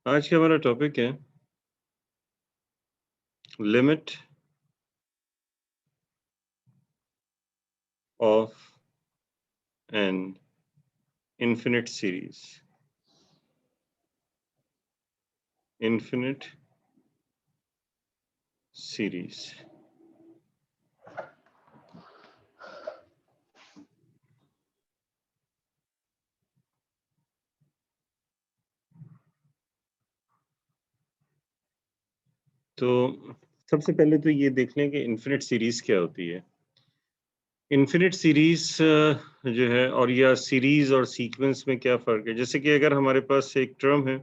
आज का हमारा टॉपिक है limit of an infinite series. Infinite series. तो सबसे पहले तो ये देख लें कि इनफिनिट सीरीज क्या होती है। इनफिनिट सीरीज जो है और या सीरीज और सीक्वेंस में क्या फ़र्क है? जैसे कि अगर हमारे पास एक टर्म है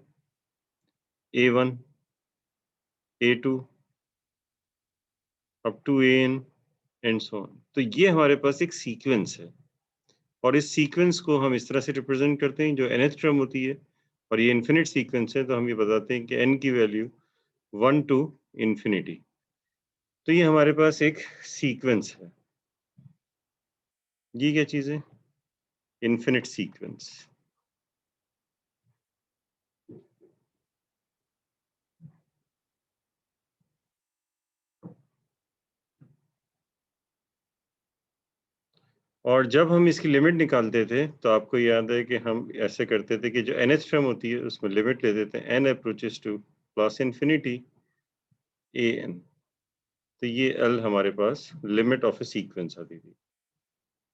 A1, A2 up to AN and so on, तो ये हमारे पास एक सीक्वेंस है और इस सीक्वेंस को हम इस तरह से रिप्रेजेंट करते हैं जो nth टर्म होती है और ये इनफिनिट सीक्वेंस है, तो हम ये बताते हैं कि n की वैल्यू 1 टू इन्फिनिटी। तो ये हमारे पास एक सीक्वेंस है। ये क्या चीज़ है? Infinite sequence. और जब हम इसकी लिमिट निकालते थे तो आपको याद है कि हम ऐसे करते थे कि जो nth टर्म होती है उसमें लिमिट ले देते हैं n approaches to plus infinity an। तो ये l हमारे पास लिमिट ऑफ ए सीक्वेंस आती थी।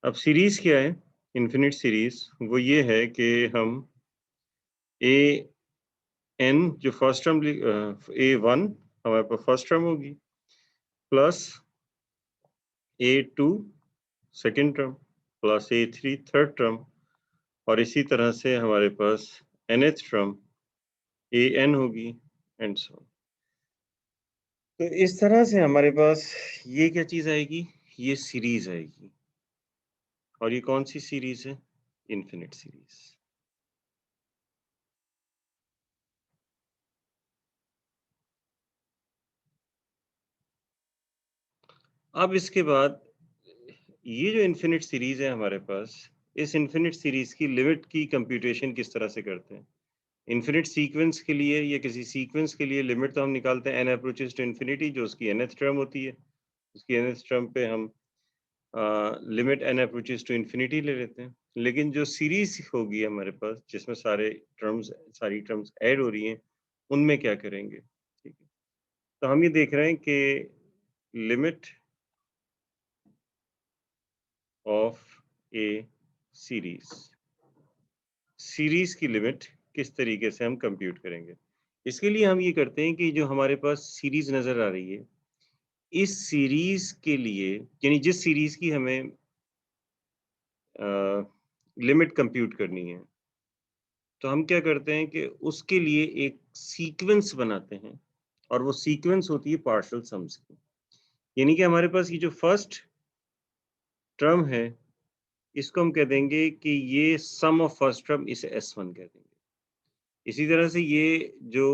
अब सीरीज क्या है? इनफिनिट सीरीज वो ये है कि हम an जो फर्स्ट टर्म A1 हमारे पास फर्स्ट टर्म होगी plus A2 second term plus A3 third term और इसी तरह से हमारे पास nth टर्म AN होगी एंड सो। तो इस तरह से हमारे पास ये क्या चीज आएगी? ये सीरीज आएगी। और ये कौन सी सीरीज है? Infinite series. अब इसके बाद ये जो इनफिनिट सीरीज है हमारे पास, इस इनफिनिट सीरीज की लिमिट की कंप्यूटेशन किस तरह से करते हैं? इनफिनिट सीक्वेंस के लिए या किसी सीक्वेंस के लिए लिमिट तो हम निकालते हैं n अप्रोचेस टू इन्फिनिटी, जो उसकी nth टर्म होती है। उसकी nth टर्म पे हम limit n approaches to infinity ले लेते हैं। लेकिन जो सीरीज होगी हमारे पास जिसमें सारी टर्म्स ऐड हो रही हैं, उनमें क्या करेंगे? ठीक है, तो हम ये देख रहे हैं कि limit of A series, series की लिमिट किस तरीके से हम कंप्यूट करेंगे? इसके लिए हम ये करते हैं कि जो हमारे पास सीरीज नजर आ रही है, इस सीरीज के लिए यानी जिस सीरीज की हमें लिमिट कंप्यूट करनी है, तो हम क्या करते हैं कि उसके लिए एक सीक्वेंस बनाते हैं और वो सीक्वेंस होती है पार्शियल सम्स की। यानी कि हमारे पास ये जो फर्स्ट टर्म है, इसको हम कह देंगे कि ये सम ऑफ फर्स्ट टर्म, इसे S1 कह देंगे। इसी तरह से ये जो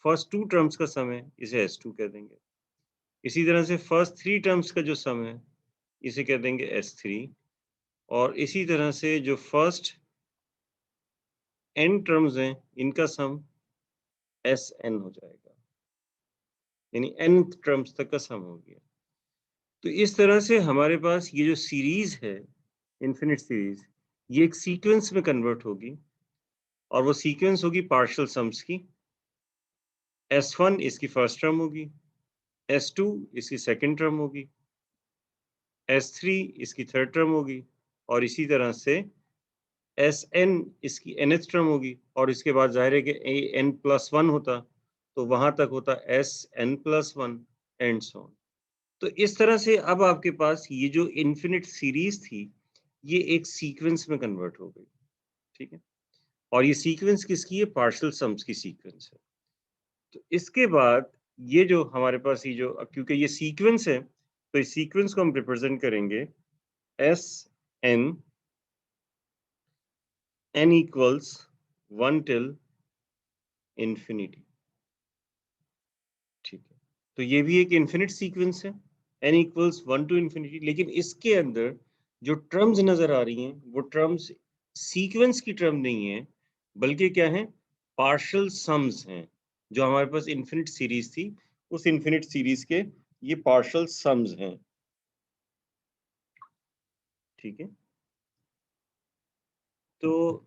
फर्स्ट टू टर्म्स का सम है, इसे S2 कह देंगे। इसी तरह से फर्स्ट थ्री टर्म्स का जो सम है, इसे कह देंगे S3। और इसी तरह से जो फर्स्ट n टर्म्स हैं, इनका सम Sn हो जाएगा, यानी n टर्म्स तक का सम हो गया। तो इस तरह से हमारे पास ये जो सीरीज है, इनफिनिट सीरीज, ये एक सीक्वेंस में कन्वर्ट होगी और वो सीक्वेंस होगी पार्शियल सम्स की। S1 इसकी फर्स्ट टर्म होगी, S2 इसकी सेकंड टर्म होगी, S3 इसकी थर्ड टर्म होगी और इसी तरह से Sn इसकी nth टर्म होगी और इसके बाद जाहिर है कि an+1 होता, तो वहां तक होता Sn+1 एंड सो ऑन। तो इस तरह से अब आपके पास ये जो इनफिनिट सीरीज थी, ये एक सीक्वेंस में कन्वर्ट हो गई। ठीक है, और ये सीक्वेंस किसकी है? पार्शियल सम्स की सीक्वेंस है। तो इसके बाद ये जो हमारे पास ये जो, क्योंकि ये सीक्वेंस है, तो इस सीक्वेंस को हम रिप्रेजेंट करेंगे S N, n equals 1 till infinity. ठीक है, तो ये भी एक इनफिनिट सीक्वेंस है, n इक्वल्स 1 टू इंफिनिटी। लेकिन इसके अंदर जो टर्म्स नजर आ रही हैं, वो टर्म्स सीक्वेंस की टर्म नहीं है, बल्कि क्या है? पार्शियल सम्स हैं, जो हमारे पास इन्फिनिट सीरीज थी, उस इन्फिनिट सीरीज के ये पार्शियल सम्स हैं। ठीक है, तो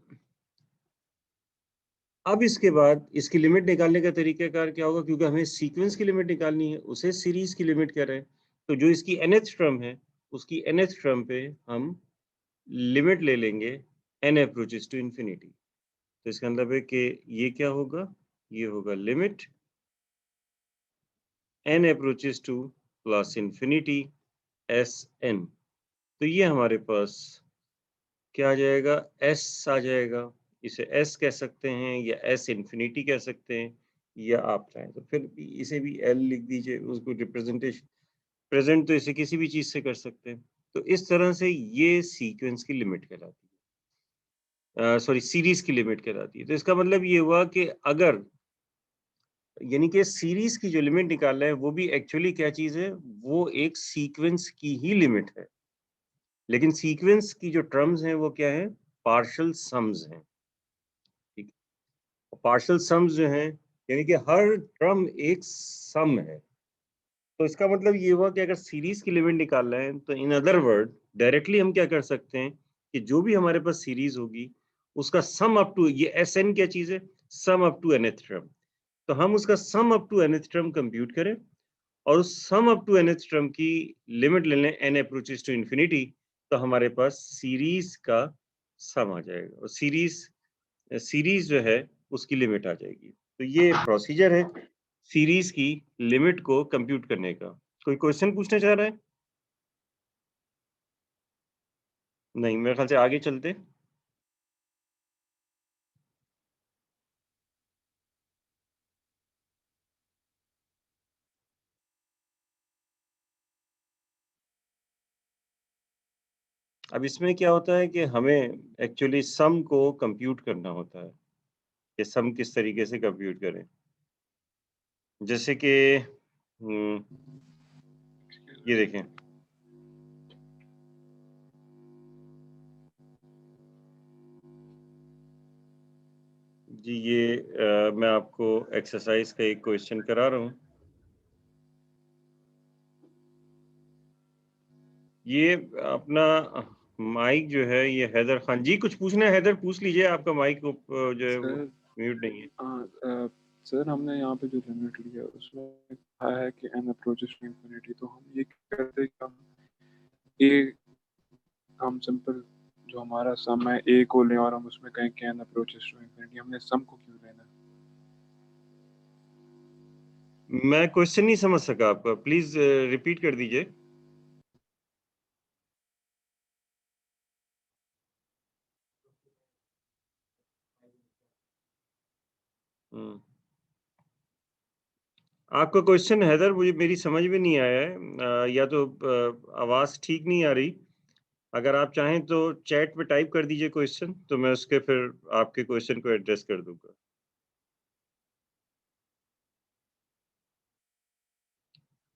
अब इसके बाद इसकी लिमिट निकालने का तरीकाकार क्या होगा, क्योंकि हमें सीक्वेंस की लिमिट निकालनी है, उसे सीरीज की लिमिट कह रहे हैं। तो जो इसकी nth टर्म है, उसकी nth टर्म पे हम लिमिट ले लेंगे n अप्रोचेस टू इंफिनिटी। तो इसका मतलब है कि ये क्या होगा, ये होगा limit n approaches to plus infinity Sn। तो ये हमारे पास क्या आ जाएगा, S आ जाएगा। इसे S कह सकते हैं या S इंफिनिटी कह सकते हैं, या आप चाहें तो फिर भी इसे भी L लिख दीजिए, उसको रिप्रेजेंटेशन प्रेजेंट तो इसे किसी भी चीज से कर सकते हैं। तो इस तरह से ये सीक्वेंस की लिमिट कहलाती है, सॉरी सीरीज की लिमिट कहलाती है। तो इसका मतलब ये हुआ कि अगर यानी कि सीरीज की जो लिमिट निकाल रहे हैं वो भी एक्चुअली क्या चीज है, वो एक सीक्वेंस की ही लिमिट है, लेकिन सीक्वेंस की जो टर्म्स हैं वो क्या है, पार्शियल सम्स हैं। ठीक है, पार्शियल सम्स जो हैं यानी कि हर टर्म एक सम है। तो इसका मतलब ये हुआ कि अगर सीरीज की लिमिट निकाल रहे हैं, तो इन अदर वर्ड डायरेक्टली हम क्या कर सकते हैं कि जो भी हमारे पास सीरीज होगी उसका सम अप टू, ये एस एन क्या चीज है, sum up to nth term. तो हम उसका sum up to nth term compute करें और उस sum up to nth term की लिमिट ले लें n अप्रोचेस टू इंफिनिटी, तो हमारे पास सीरीज का सम आ जाएगा और सीरीज जो है उसकी लिमिट आ जाएगी। तो ये प्रोसीजर है सीरीज की लिमिट को कंप्यूट करने का। कोई क्वेश्चन पूछना चाह रहा है? नहीं, मेरे ख्याल से आगे चलते। अब इसमें क्या होता है कि हमें एक्चुअली सम को कंप्यूट करना होता है कि सम किस तरीके से कंप्यूट करें। जैसे कि ये देखें, जी ये मैं आपको एक्सरसाइज का एक क्वेश्चन करा रहा हूँ। ये अपना माइक जो है, ये हैदर खान जी कुछ पूछना है, हैदर पूछ लीजिए, आपका माइक जो है वो सर म्यूट नहीं है। सर हमने यहाँ पे जो लिमिट ली है उसमें कहा है कि n अप्रोचेस टू इंफिनिटी, तो हम ये कहते हैं कि हम सिंपल जो हमारा सम है a को लें और हम उसमें कहें कि n अप्रोचेस टू इंफिनिटी, हमने सम को क्यों लेना है? मैं क्वेश्चन नहीं समझ सका आपका, प्लीज रिपीट कर दीजिए। हम्म। आपका क्वेश्चन हैदर मुझे मेरी समझ में नहीं आया है, या तो आवाज ठीक नहीं आ रही। अगर आप चाहें तो चैट में टाइप कर दीजिए क्वेश्चन, तो मैं उसके फिर आपके क्वेश्चन को एड्रेस कर दूंगा।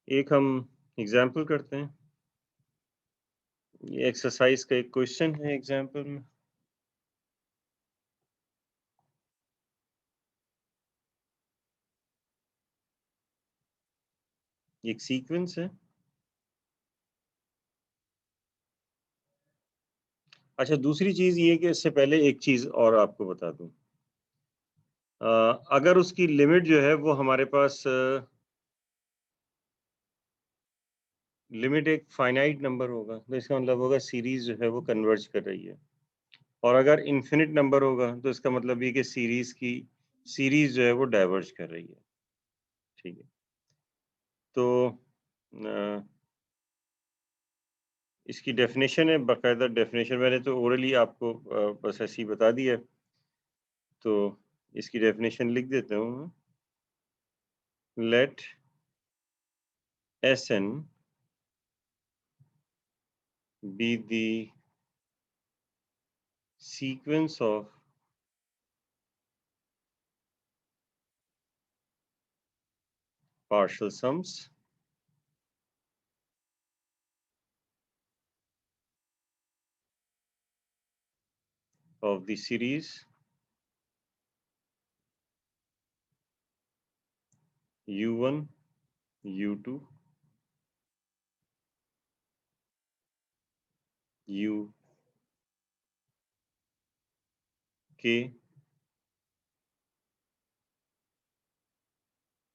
एक हम एग्जाम्पल करते हैं, ये एक्सरसाइज का एक क्वेश्चन है एग्जाम्पल में। ये एक सीक्वेंस है। अच्छा, दूसरी चीज ये कि इससे पहले एक चीज और आपको बता दूं, अगर उसकी लिमिट जो है वो हमारे पास लिमिट एक फाइनाइट नंबर होगा, तो इसका मतलब होगा सीरीज जो है वो कन्वर्ज कर रही है। और अगर इन्फिनिट नंबर होगा तो इसका मतलब ये कि सीरीज जो है वो डाइवर्ज कर रही है। ठीक है, तो इसकी डेफिनेशन है, बाकायदा डेफिनेशन मैंने तो ओरली आपको बस ऐसे ही बता दिया है। तो इसकी डेफिनेशन लिख देता हूँ। Let Sn be the sequence of partial sums of the series U1 U2 UK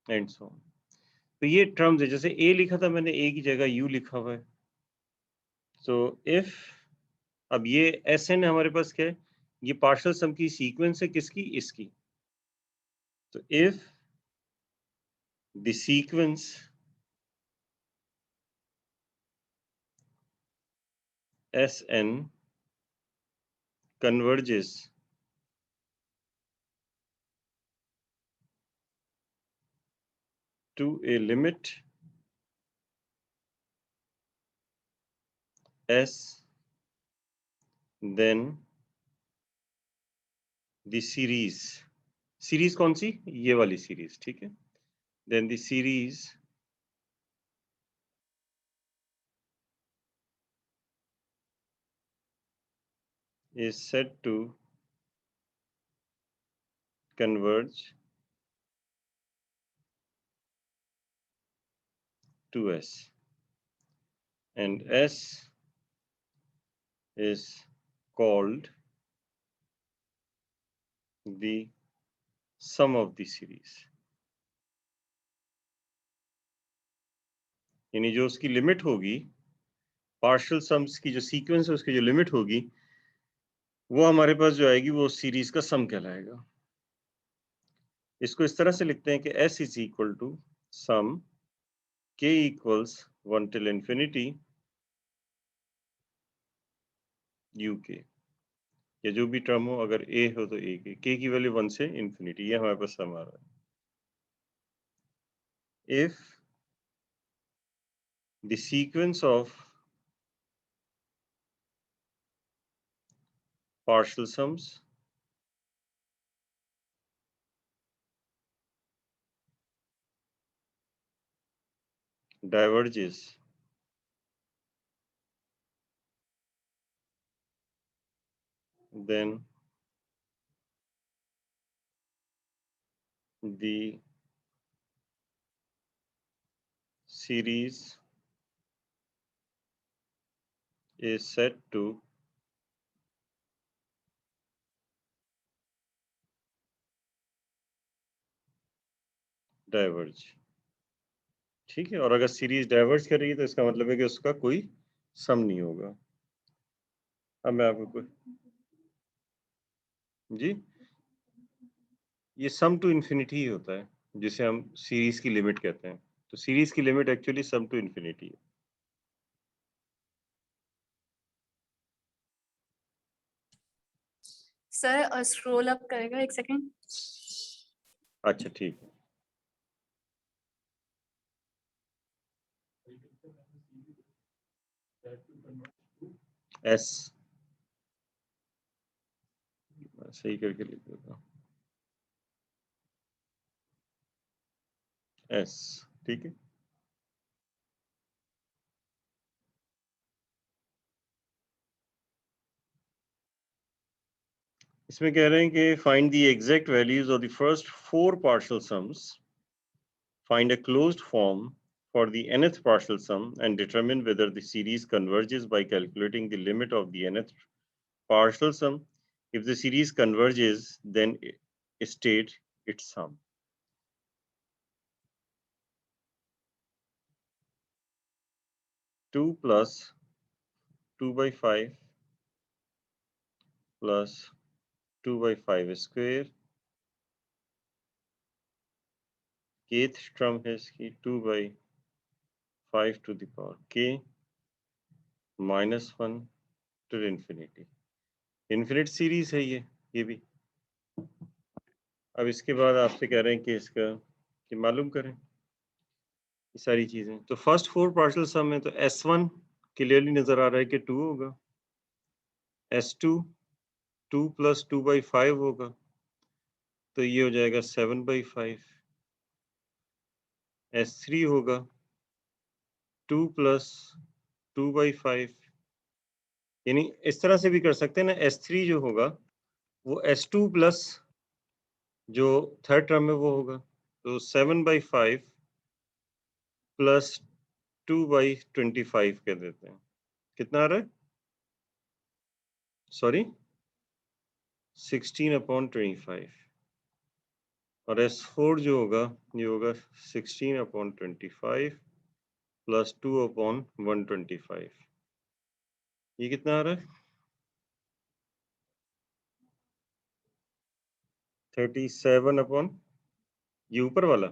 and so on. तो ये टर्म्स है, जैसे ए लिखा था मैंने, ए की जगह यू लिखा हुआ है। सो इफ, अब ये एस एन हमारे पास क्या है, ये पार्शियल सम की सीक्वेंस है, किसकी, इसकी। तो if the sequence S N converges to a limit S, then the series कौन सी, ये वाली सीरीज, ठीक है। then the series is said to converge to S, and S is called the sum of the series। यानी जो उसकी limit होगी, partial sums की जो सीक्वेंस है उसकी जो लिमिट होगी, वो हमारे पास जो आएगी वो सीरीज का सम कहलाएगा। इसको इस तरह से लिखते हैं कि S is equal to sum K equals 1 till infinity UK, या जो भी टर्म हो, अगर A हो तो A के, K की वैल्यू 1 से इन्फिनिटी, ये हमारे पास सम आ रहा है। If the sequence of partial sums diverges then the series is said to diverge, ठीक है। और अगर सीरीज डाइवर्ज कर रही है तो इसका मतलब है कि उसका कोई सम नहीं होगा। अब मैं आपको जी, ये सम टू इन्फिनिटी ही होता है, जिसे हम सीरीज की लिमिट कहते हैं। तो सीरीज की limit actually sum to infinity है। सर स्क्रॉल अप करेगा, एक सेकंड। अच्छा ठीक है। एस सही करके लिख देता हूँ, एस, ठीक है। इसमें कह रहे हैं कि find the exact values of the first 4 partial sums, find a closed form for the nth partial sum and determine whether the series converges by calculating the limit of the nth partial sum. If the series converges, then state its sum. 2 plus 2 by 5 plus 2 by 5 square, kth term है इसकी 2 by 5 to the power k minus 1 to infinity। Infinite series है ये भी। अब इसके बाद आपसे कह रहे हैं कि इसका कि मालूम करें ये सारी चीजें। तो फर्स्ट 4 पार्शियल सम है, तो S1 क्लियरली नजर आ रहा है कि 2 होगा, S2 2 plus 2 by 5 होगा, तो ये हो जाएगा 7 by 5। S3 होगा 2 plus 2 by 5, यानी इस तरह से भी कर सकते हैं ना। S3 जो होगा वो S2 प्लस जो थर्ड टर्म है वो होगा, तो 7/5 प्लस 2/25 कह देते हैं। कितना आ रहा है? सॉरी 16/25 और S4 जो होगा ये होगा 16/25 प्लस 2/125। ये कितना आ रहा है? 37 ये ऊपर वाला।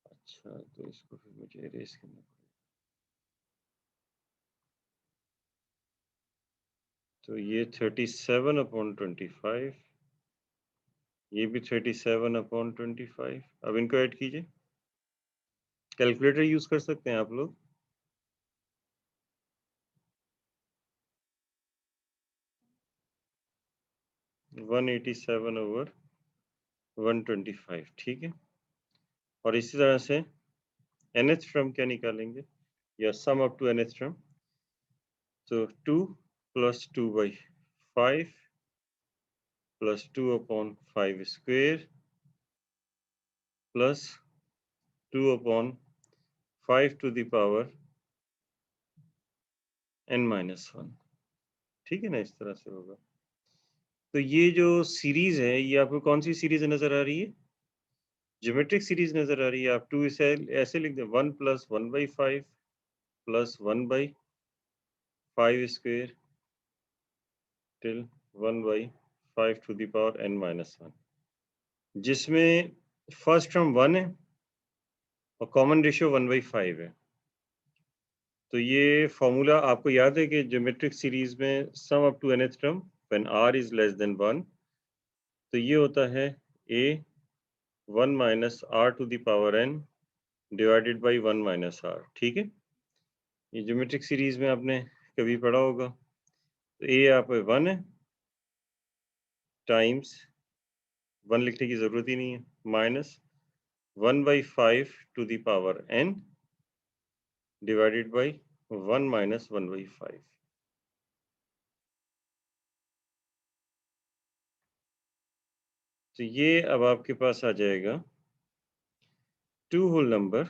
अच्छा तो इसको फिर मुझे इरेज करना पड़ेगा। तो ये 37/25, ये भी 37/25। अब इनको ऐड कीजिए। कैलकुलेटर यूज कर सकते हैं आप लोग। वन 187/125, ठीक है। और इसी तरह से nth टर्म क्या निकालेंगे, या sum up to nth term. तो 2 plus 2/5 plus 2/5 square plus 2/5 to the power n-1। ठीक है ना, इस तरह से होगा। तो ये जो सीरीज है ये आपको कौन सी सीरीज नजर आ रही है? ज्योमेट्रिक सीरीज नजर आ रही है। आप 2 इसे ऐसे लिख दें, 1 plus 1/5 plus 1/5 square till 1/5 to the power n-1, जिसमें फर्स्ट टर्म 1 है और कॉमन रेशियो 1/5 है। तो ये फॉर्मूला आपको याद है कि ज्योमेट्रिक सीरीज में sum up to nth term when r is less than 1, तो ये होता है a 1 minus r to the power n divided by 1 minus r। ठीक है, ये ज्योमेट्रिक सीरीज में आपने कभी पढ़ा होगा। तो a यहाँ पे 1 है टाइम्स 1 लिखने की जरूरत ही नहीं है, minus 1/5 to the power n divided by 1 minus 1/5। तो ये अब आपके पास आ जाएगा 2 होल नंबर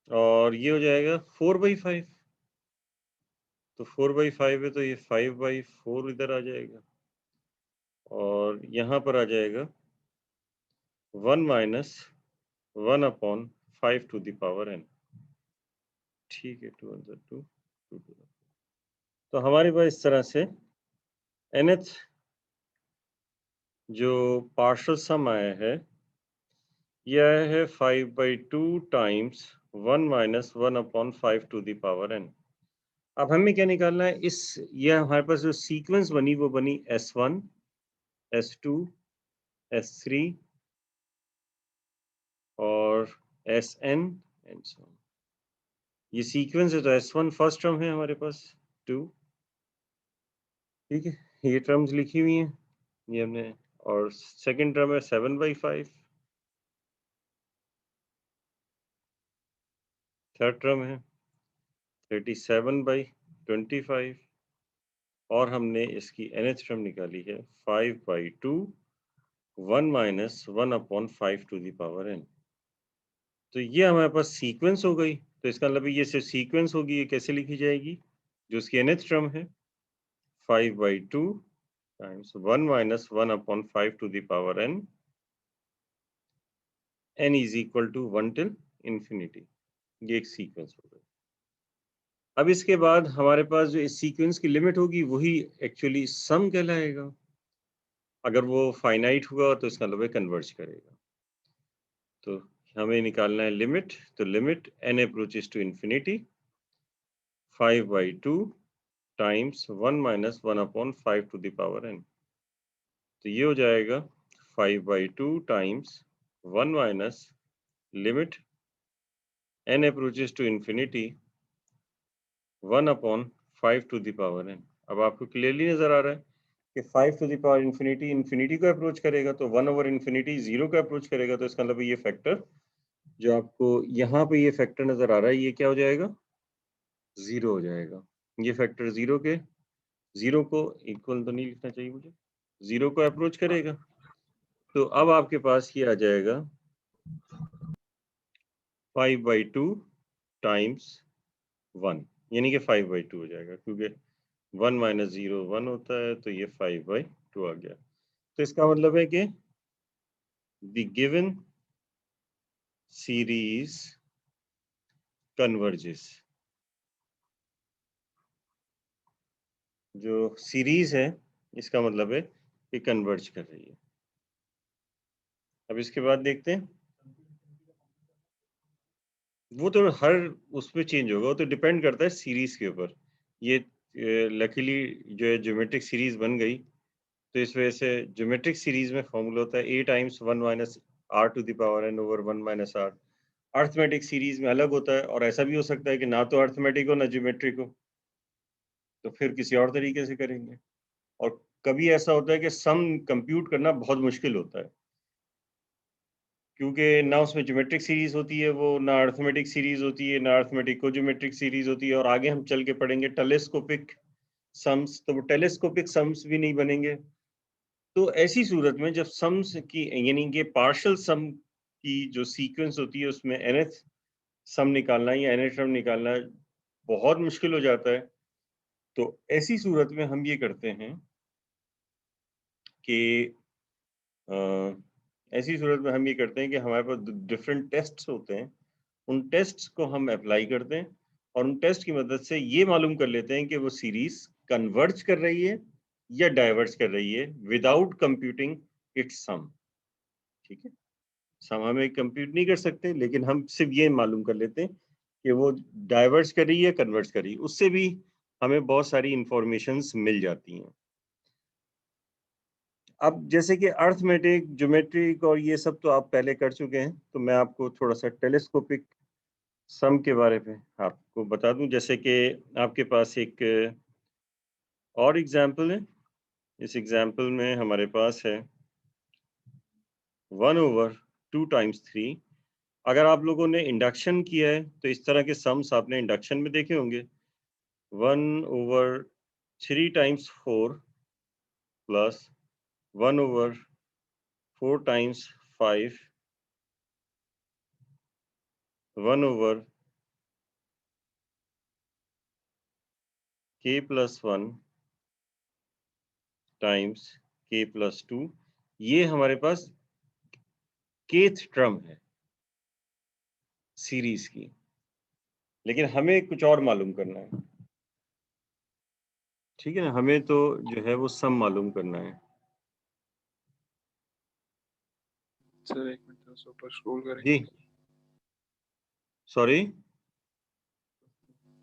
और ये हो जाएगा 4/5। तो 4/5 है तो ये 5/4 इधर आ जाएगा और यहाँ पर आ जाएगा 1 minus 1/5 to the power n। ठीक है, 2 अंदर 2 2 2। तो हमारे पास इस तरह से nth जो पार्शियल सम आया है ये आया है 5/2 times 1 minus 1/5 to the power n। अब हमें क्या निकालना है, इस ये हमारे पास जो सीक्वेंस बनी वो बनी S1 S2 S3 और Sn एंड सो ऑन। ये सीक्वेंस है तो S1 फर्स्ट टर्म है हमारे पास 2, ठीक है, ये टर्म्स लिखी हुई हैं ये हमने। और सेकंड टर्म है 7/5, थर्ड टर्म है 37/25 और हमने इसकी nth टर्म निकाली है 5/2 1 minus 1/5 to the power n। तो ये हमारे पास सीक्वेंस हो गई। तो इसका मतलब ये सिर्फ सीक्वेंस होगी। ये कैसे लिखी जाएगी, जो उसकी nth टर्म है 5/2 times 1 minus 1/5 to the power n, n is equal to 1 till infinity. ये एक सीक्वेंस हो गई। अब इसके बाद हमारे पास जो इस सीक्वेंस की लिमिट होगी वही एक्चुअली सम कहलाएगा। अगर वो फाइनाइट हुआ तो इसका मतलब कन्वर्ज करेगा। तो हमें निकालना है लिमिट। तो limit n approaches to infinity 5/2 times 1 minus 1/5 to the power n। तो ये हो जाएगा 5/2 times 1 minus limit n approaches to infinity 1/5 to the power n। अब आपको क्लियरली नजर आ रहा है कि 5 to the power infinity infinity को अप्रोच करेगा तो 1 ओवर इंफिनिटी 0 को अप्रोच करेगा। तो इसका मतलब ये फैक्टर जो आपको यहाँ पे ये फैक्टर नजर आ रहा है ये क्या हो जाएगा, 0 हो जाएगा। ये फैक्टर 0 को इक्वल तो नहीं लिखना चाहिए मुझे, 0 को अप्रोच करेगा। तो अब आपके पास ये आ जाएगा 5/2 टाइम्स 1, यानी कि 5/2 हो जाएगा, क्योंकि 1 - 0 1 होता है, तो ये 5/2 आ गया। तो इसका मतलब है कि द गिवन सीरीज कन्वर्जेस, जो सीरीज है इसका मतलब है कि कन्वर्ज कर रही है। अब इसके बाद देखते हैं, वो तो हर उसमें चेंज होगा, वो तो डिपेंड करता है सीरीज के ऊपर। ये लकीली जो है ज्योमेट्रिक सीरीज बन गई, तो इस वजह से ज्योमेट्रिक सीरीज में फॉर्मूला होता है a times 1 minus r to the power n over 1 minus r। Arithmetic series में अलग होता है, और ऐसा भी हो सकता है कि ना तो अर्थमेटिक हो ना ज्योमेट्रिक हो, तो फिर किसी और तरीके से करेंगे। और कभी ऐसा होता है कि सम कंप्यूट करना बहुत मुश्किल होता है, क्योंकि ना उसमें ज्योमेट्रिक सीरीज होती है, वो ना अर्थमेटिक सीरीज होती है, ना अर्थमेटिक को ज्योमेट्रिक सीरीज होती है। और आगे हम चल के पढ़ेंगे टेलीस्कोपिक सम्स, तो वो टेलीस्कोपिक सम्स भी नहीं बनेंगे। तो ऐसी सूरत में जब सम्स की, यानी कि पार्शियल सम की जो सीक्वेंस होती है, उसमें nth सम निकालना या nth टर्म निकालना बहुत मुश्किल हो जाता है। तो ऐसी सूरत में हम ये करते हैं कि ऐसी सूरत में हम ये करते हैं कि हमारे पास डिफरेंट टेस्ट्स होते हैं, उन टेस्ट्स को हम अप्लाई करते हैं, और उन टेस्ट की मदद से ये मालूम कर लेते हैं कि वो सीरीज कन्वर्ज कर रही है या डाइवर्ज कर रही है विदाउट कंप्यूटिंग इट्स सम। ठीक है, सम हमें कंप्यूट नहीं कर सकते, लेकिन हम सिर्फ ये मालूम कर लेते हैं कि वो डाइवर्ज कर रही है, कन्वर्ज कर रही है। उससे भी हमें बहुत सारी इंफॉर्मेशंस मिल जाती हैं। अब जैसे कि अर्थमेटिक, ज्योमेट्रिक और ये सब तो आप पहले कर चुके हैं, तो मैं आपको थोड़ा सा टेलीस्कोपिक सम के बारे में आपको बता दूं। जैसे कि आपके पास एक और एग्जाम्पल है। इस एग्जाम्पल में हमारे पास है 1/2 टाइम्स 3। अगर आप लोगों ने इंडक्शन किया है तो इस तरह के सम्स आपने इंडक्शन में देखे होंगे। 1/3 times 4 plus 1/4 times 5, 1/k+1 times k+2। ये हमारे पास kth टर्म है सीरीज की, लेकिन हमें कुछ और मालूम करना है। ठीक है ना, हमें तो जो है वो सम मालूम करना है। सर एक मिनट, थोड़ा सा ऊपर स्क्रॉल जी करेंगे। सॉरी,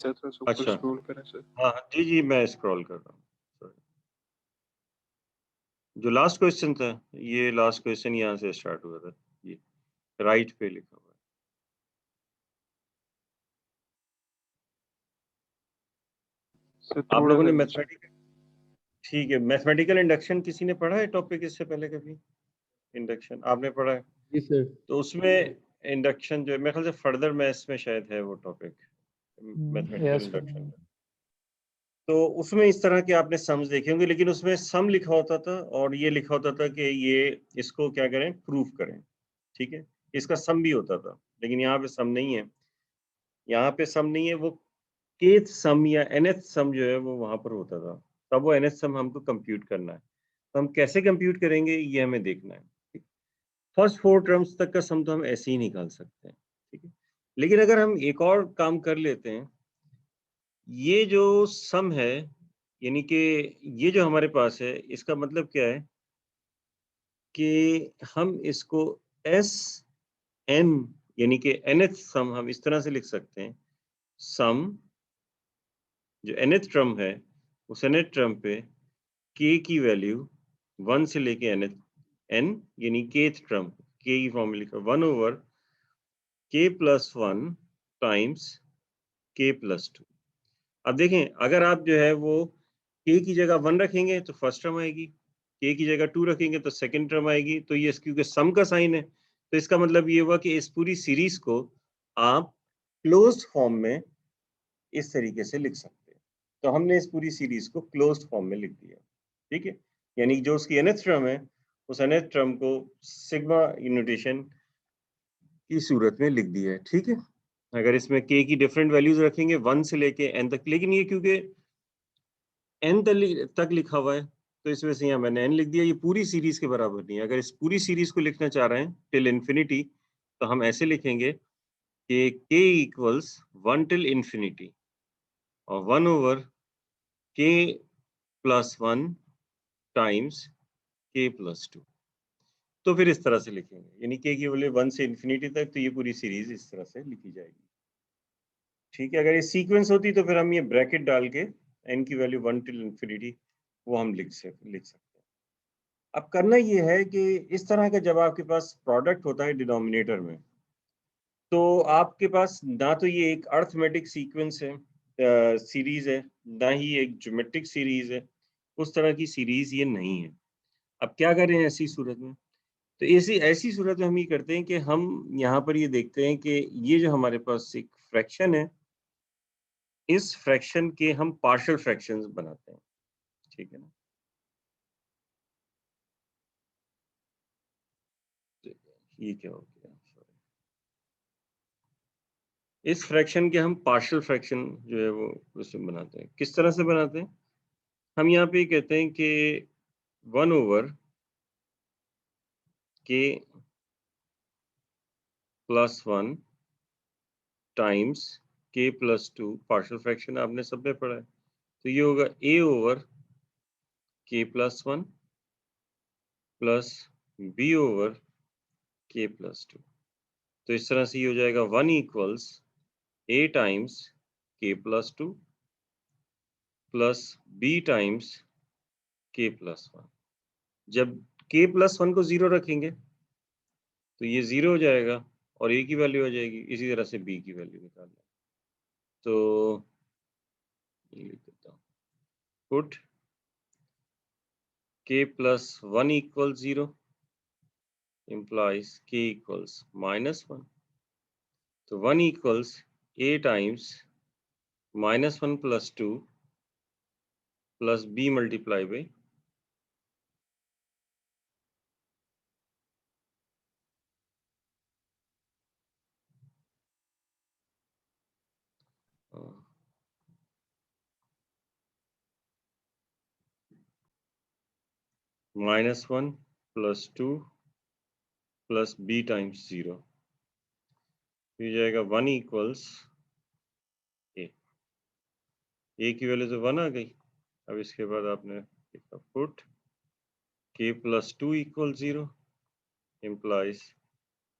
सर थोड़ा सा ऊपर अच्छा स्क्रॉल करें सर। हाँ जी जी, मैं स्क्रॉल कर रहा हूँ। Sorry। जो लास्ट क्वेश्चन था, ये लास्ट क्वेश्चन यहाँ से स्टार्ट हुआ था, ये राइट पे लिखा हुआ है। सर आप थोड़ा लोगों सा ने नीचे। मैथमेटिकल, ठीक है, मैथमेटिकल इंडक्शन किसी ने पढ़ा है टॉपिक इससे पहले कभी? इंडक्शन आपने पढ़ा है? जी सर। तो उसमें इंडक्शन जो है, मेरे ख्याल से फर्दर मैथ्स में शायद है वो topic, mathematical yes sir. Induction. तो उसमें इस तरह के आपने सम्स देखे होंगे, लेकिन उसमें सम लिखा होता था और ये लिखा होता था कि ये इसको क्या करें, प्रूफ करें। ठीक है, इसका सम भी होता था, लेकिन यहाँ पे सम नहीं है। यहाँ पे सम नहीं है, वो kth सम या nth सम जो है वो वहां पर होता था। तब वो nth सम हमको कंप्यूट करना है, तो हम कैसे कंप्यूट करेंगे ये हमें देखना है। फर्स्ट 4 टर्म्स तक का सम तो हम ऐसे ही निकाल सकते हैं। ठीक है, लेकिन अगर हम एक और काम कर लेते हैं, ये जो सम है, यानी कि ये जो हमारे पास है, इसका मतलब क्या है कि हम इसको एस एन, यानी कि nth सम हम इस तरह से लिख सकते हैं। सम जो nth टर्म है, उस nth टर्म पे k की वैल्यू 1 से लेके nth, n यानी kth टर्म, k की फॉर्म में लिखा 1/k+1 टाइम्स k+2। अब देखें, अगर आप जो है वो k की जगह 1 रखेंगे तो फर्स्ट टर्म आएगी, k की जगह 2 रखेंगे तो सेकंड टर्म आएगी। तो ये क्योंकि सम का साइन है, तो इसका मतलब ये हुआ कि इस पूरी सीरीज को आप क्लोज्ड फॉर्म में इस तरीके से लिख सकते हैं। तो हमने इस पूरी सीरीज को क्लोज्ड फॉर्म में लिख दिया। ठीक है, यानी जो उसकी nth टर्म है उस nth टर्म को सिग्मा नोटेशन की सूरत में लिख दिया है, ठीक है। अगर इसमें k की डिफरेंट वैल्यूज रखेंगे 1 से लेके n तक, लेकिन ये क्योंकि n तक लिखा हुआ है तो इस वजह से यहाँ मैंने n लिख दिया। ये पूरी सीरीज के बराबर नहीं है। अगर इस पूरी सीरीज को लिखना चाह रहे हैं टिल इन्फिनिटी तो हम ऐसे लिखेंगे कि k इक्वल्स 1 टिल इन्फिनिटी और 1 over k plus 1 times k plus 2। तो फिर इस तरह से लिखेंगे, यानी k की वैल्यू 1 से इन्फिनिटी तक, तो ये पूरी सीरीज इस तरह से लिखी जाएगी, ठीक है। अगर ये सीक्वेंस होती तो फिर हम ये ब्रैकेट डाल के n की वैल्यू 1 टिल इन्फिनिटी वो हम लिख सकते हैं। अब करना ये है कि इस तरह का जब आपके पास प्रोडक्ट होता है डिनोमिनेटर में, तो आपके पास ना तो ये एक अर्थमेटिक सीक्वेंस है, सीरीज है, ना ही एक ज्योमेट्रिक सीरीज है। उस तरह की सीरीज ये नहीं है। अब क्या करें ऐसी सूरत में? तो ऐसी सूरत में हम ये करते हैं कि हम यहाँ पर ये देखते हैं कि ये जो हमारे पास एक फ्रैक्शन है, इस फ्रैक्शन के हम पार्शियल फ्रैक्शंस बनाते हैं, ठीक है ना। तो ये क्या हो गया, सॉरी, इस फ्रैक्शन के हम पार्शियल फ्रैक्शन जो है वो उसमें बनाते हैं। किस तरह से बनाते हैं? हम यहाँ पे कहते हैं कि 1 over k plus 1 times k plus 2, partial fraction आपने सब में पढ़ा है, तो ये होगा a over k plus 1 plus b over k plus 2। तो इस तरह से ये हो जाएगा 1 equals a times k plus 2 plus b times k plus 1। जब k प्लस 1 को 0 रखेंगे तो ये 0 हो जाएगा और a की वैल्यू हो जाएगी। इसी तरह से b की वैल्यू निकालना, तो ये लिख देता हूँ, put k plus 1 equals 0 implies k equals minus 1. So 1 equals a times minus 1 plus 2 plus b multiplied by minus 1 plus 2 plus b times 0। ये जाएगा 1 equals a की वैल्यू तो 1 आ गई। अब इसके बाद आपने लिखा put k plus 2 equals 0 implies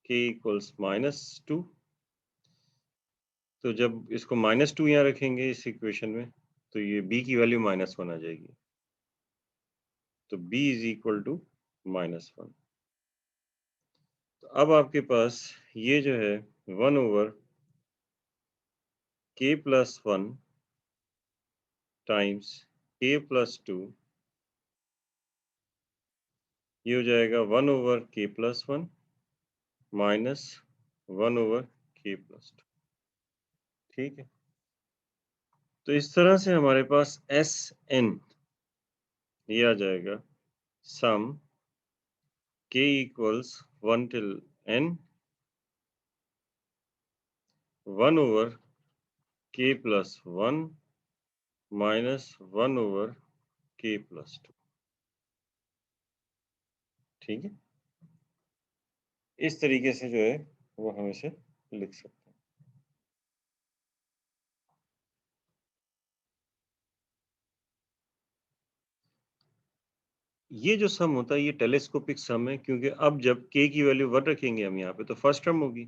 k equals minus 2। तो जब इसको -2 यहाँ रखेंगे इस इक्वेशन में तो ये b की वैल्यू -1 आ जाएगी, तो b इज इक्वल टू -1। तो अब आपके पास ये जो है 1 over k plus 1 times k plus 2, ये हो जाएगा 1 over k plus 1 minus 1 over k plus 2, ठीक है। तो इस तरह से हमारे पास Sn ये आ जाएगा सम k equals 1 till n 1 over k plus 1 minus 1 over k plus 2, ठीक है। इस तरीके से जो है वो हम इसे लिख सकते हैं। ये जो सम होता है ये टेलीस्कोपिक सम है, क्योंकि अब जब k की वैल्यू 1 रखेंगे हम यहाँ पे तो फर्स्ट टर्म होगी,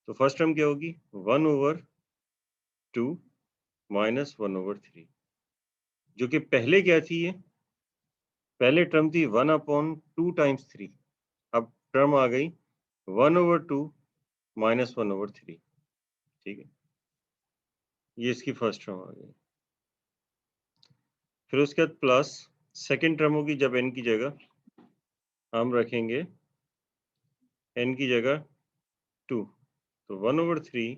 तो फर्स्ट टर्म क्या होगी 1 ओवर 2 माइनस 1 ओवर 3, जो कि पहले क्या थी, ये पहले टर्म थी 1 अपॉन 2 टाइम्स 3। अब टर्म आ गई 1 ओवर 2 माइनस 1 ओवर 3, ठीक है। ये इसकी फर्स्ट टर्म आ गई। फिर उसके बाद प्लस सेकेंड टर्म होगी जब n की जगह हम रखेंगे n की जगह 2, तो 1 ओवर 3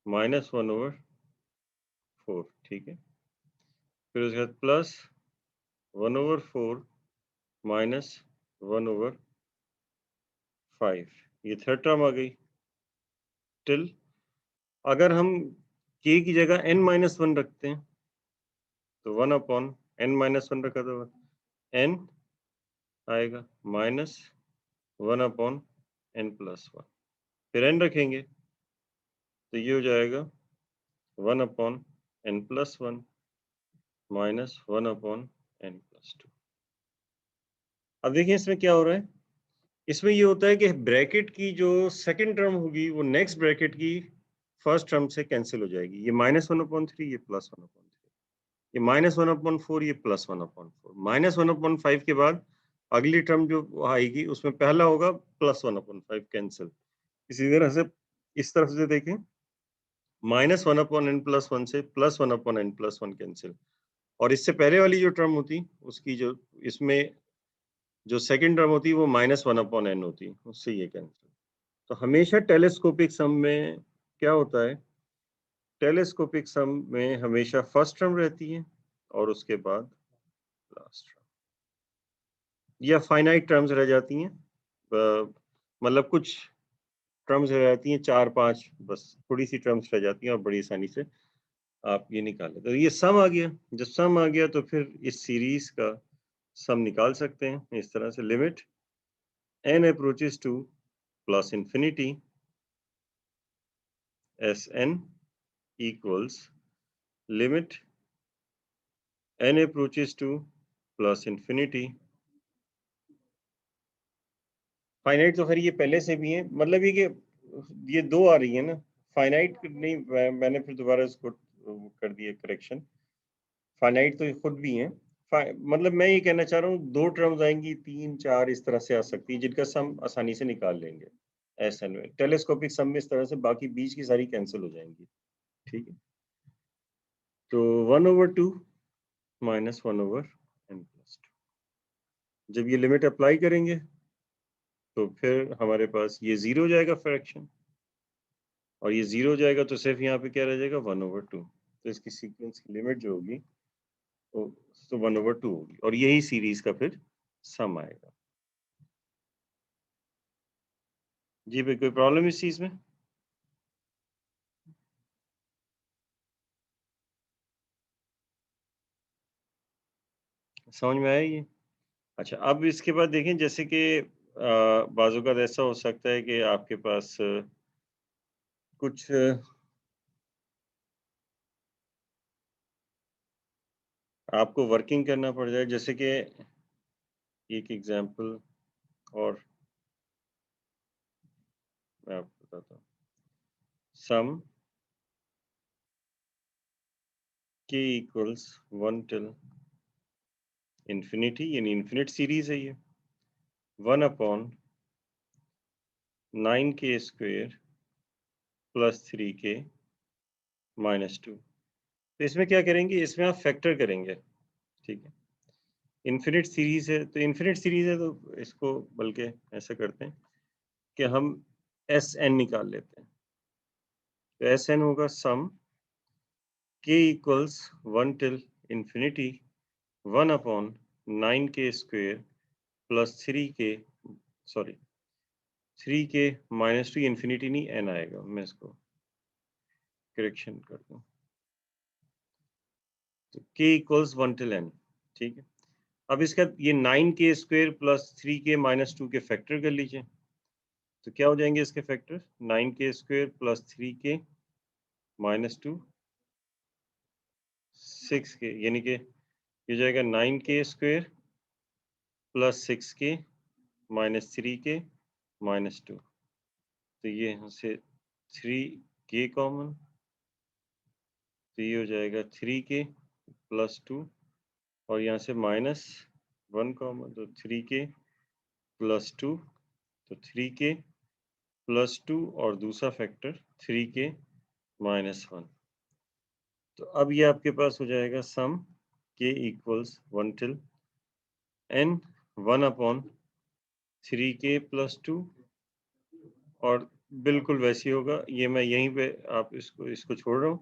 माइनस 1 ओवर 4, ठीक है। फिर उसके बाद प्लस 1 ओवर 4 माइनस 1/5, ये थर्ड टर्म आ गई, टिल अगर हम k की जगह n-1 रखते हैं तो 1/n-1 रखा तो n आएगा माइनस 1/n+1, फिर n रखेंगे तो ये हो जाएगा 1/n+1 माइनस 1/n+2। अब देखिए इसमें क्या हो रहा है, इसमें ये होता है कि ब्रैकेट की जो सेकंड टर्म होगी वो नेक्स्ट ब्रैकेट की फर्स्ट टर्म से कैंसिल हो जाएगी, ये -1/3, ये +1/3, ये -1/4, ये +1/4, -1/5 के बाद अगली टर्म जो आएगी उसमें पहला होगा +1/5 कैंसिल। इसी तरह से इस तरफ से देखें, -1/n+1 से +1/n+1 कैंसिल, और इससे पहले वाली जो टर्म होती उसकी जो इसमें जो सेकंड टर्म होती है वो -1/n होती है, उससे ये कैंसिल। तो हमेशा टेलीस्कोपिक सम में क्या होता है, टेलीस्कोपिक सम में हमेशा फर्स्ट टर्म रहती है और उसके बाद लास्ट टर्म, या फाइनाइट टर्म्स रह जाती हैं, मतलब कुछ टर्म्स रह जाती हैं 4-5, बस थोड़ी सी टर्म्स रह जाती हैं और बड़ी आसानी से आप ये निकाल लेते हो। ये सम आ गया, जब सम आ गया तो फिर इस सीरीज का सम निकाल सकते हैं इस तरह से, limit n approaches to plus infinity Sn equals limit n approaches to plus infinity, finite तो खैर ये पहले से भी है, मतलब ये कि ये दो आ रही है ना, फाइनाइट नहीं, मैंने फिर दोबारा इसको कर दिया करेक्शन, फाइनाइट तो ये खुद भी है, मतलब मैं ये कहना चाह रहा हूँ दो टर्म्स आएंगी, 3-4 इस तरह से आ सकती है जिनका सम आसानी से निकाल लेंगे ऐसा में, टेलीस्कोपिक सम में इस तरह से बाकी बीच की सारी कैंसिल हो जाएंगी, ठीक है। तो 1/2 माइनस 1/n+2, जब ये लिमिट अप्लाई करेंगे तो फिर हमारे पास ये 0 हो जाएगा फ्रैक्शन, और ये 0 हो जाएगा तो सिर्फ यहाँ पे क्या रह जाएगा 1/2, तो इसकी सीक्वेंस की लिमिट जो होगी वो तो 1/2 होगी, और यही सीरीज का फिर सम आएगा। जी भाई, कोई प्रॉब्लम इस चीज में? समझ में आया ये? अच्छा, अब इसके बाद देखें, जैसे कि बाजू का ऐसा हो सकता है कि आपके पास कुछ आपको वर्किंग करना पड़ जाए, जैसे कि एक एग्जांपल और मैं आपको बताता हूँ, सम k equals 1 till infinity, यानी इन्फिनिट सीरीज है ये, 1/9k² + 3k - 2। तो इसमें क्या करेंगे, इसमें आप फैक्टर करेंगे, ठीक है। इन्फिनिट सीरीज है तो इन्फिनिट सीरीज है तो इसको बल्कि ऐसा करते हैं कि हम Sn निकाल लेते हैं, तो Sn होगा सम k equals 1 till infinity 1/9k² + 3k - 2, infinity नहीं n आएगा, मैं इसको करेक्शन कर दूं, तो k equals 1 till n, ठीक है। अब इसका ये 9k² + 3k - 2 के फैक्टर कर लीजिए, तो क्या हो जाएंगे इसके फैक्टर, 9k² + 3k - 2 6k, यानी कि ये जाएगा 9k² + 6k - 3k - 2, तो ये यहाँ से 3k कॉमन, तो ये हो जाएगा 3k + 2, और यहाँ से -1 कॉमन, तो 3k + 2, तो 3k + 2 और दूसरा फैक्टर 3k - 1। तो अब ये आपके पास हो जाएगा सम k equals 1 till n 1/3k + 2, और बिल्कुल वैसे ही होगा, ये मैं यहीं पे आप इसको छोड़ रहा हूँ।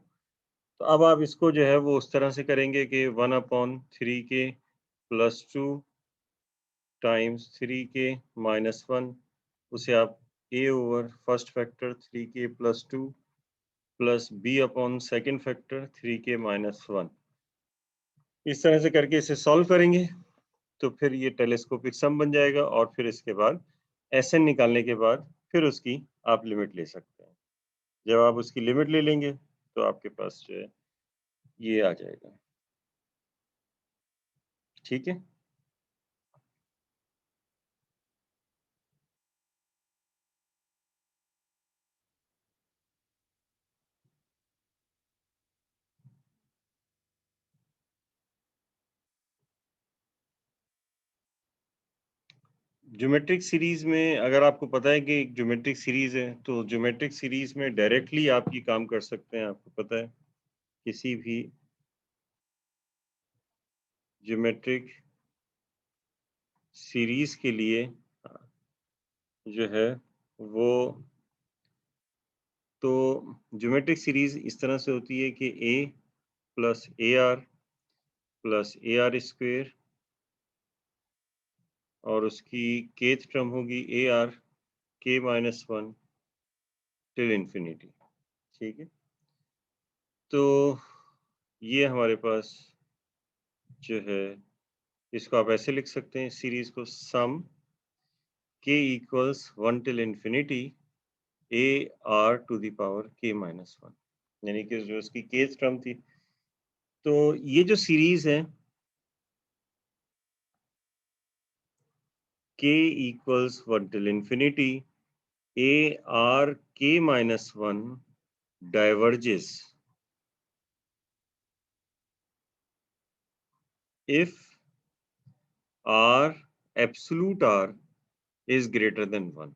तो अब आप इसको जो है वो उस तरह से करेंगे कि 1/3k + 2 टाइम्स 3k माइनस 1, उसे आप a over first factor 3k plus 2 plus b upon second factor 3k minus 1, इस तरह से करके इसे सॉल्व करेंगे तो फिर ये टेलीस्कोपिक सम बन जाएगा, और फिर इसके बाद Sn निकालने के बाद फिर उसकी आप लिमिट ले सकते हैं। जब आप उसकी लिमिट ले लेंगे तो आपके पास जो है ये आ जाएगा। ठीक है, ज्योमेट्रिक सीरीज में अगर आपको पता है कि एक ज्योमेट्रिक सीरीज है, तो ज्योमेट्रिक सीरीज में डायरेक्टली आप ये काम कर सकते हैं। आपको पता है किसी भी ज्योमेट्रिक सीरीज के लिए जो है वो, तो ज्योमेट्रिक सीरीज इस तरह से होती है कि a प्लस AR स्क्वेयर और उसकी kth टर्म होगी AR k minus 1 till infinity. ठीक है, तो ये हमारे पास जो है, इसको आप ऐसे लिख सकते हैं सीरीज को, sum k equals 1 till infinity AR to the power k minus 1, यानी कि जो इसकी kth टर्म थी। तो ये जो सीरीज है k equals 1 till infinity AR k minus 1 diverges if R absolute R is greater than 1।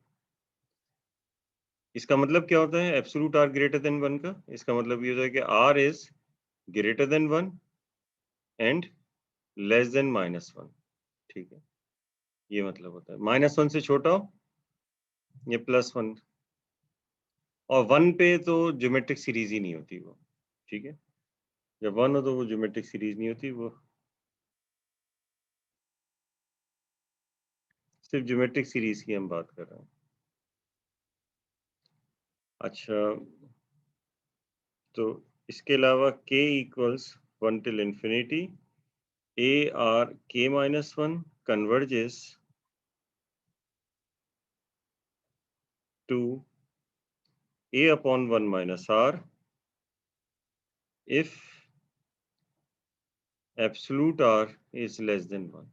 इसका मतलब क्या होता है एब्सोल्यूट R ग्रेटर देन 1 का? इसका मतलब ये होता है कि R is greater than 1 and less than minus 1। ठीक है, ये मतलब होता है माइनस 1 से छोटा हो ये प्लस 1, और 1 पे तो ज्योमेट्रिक सीरीज ही नहीं होती वो। ठीक है, जब 1 हो तो वो ज्योमेट्रिक सीरीज नहीं होती, वो सिर्फ ज्योमेट्रिक सीरीज की हम बात कर रहे हैं। अच्छा, तो इसके अलावा k equals 1 till infinity AR k minus 1 converges to A upon 1 minus R if absolute R is less than 1,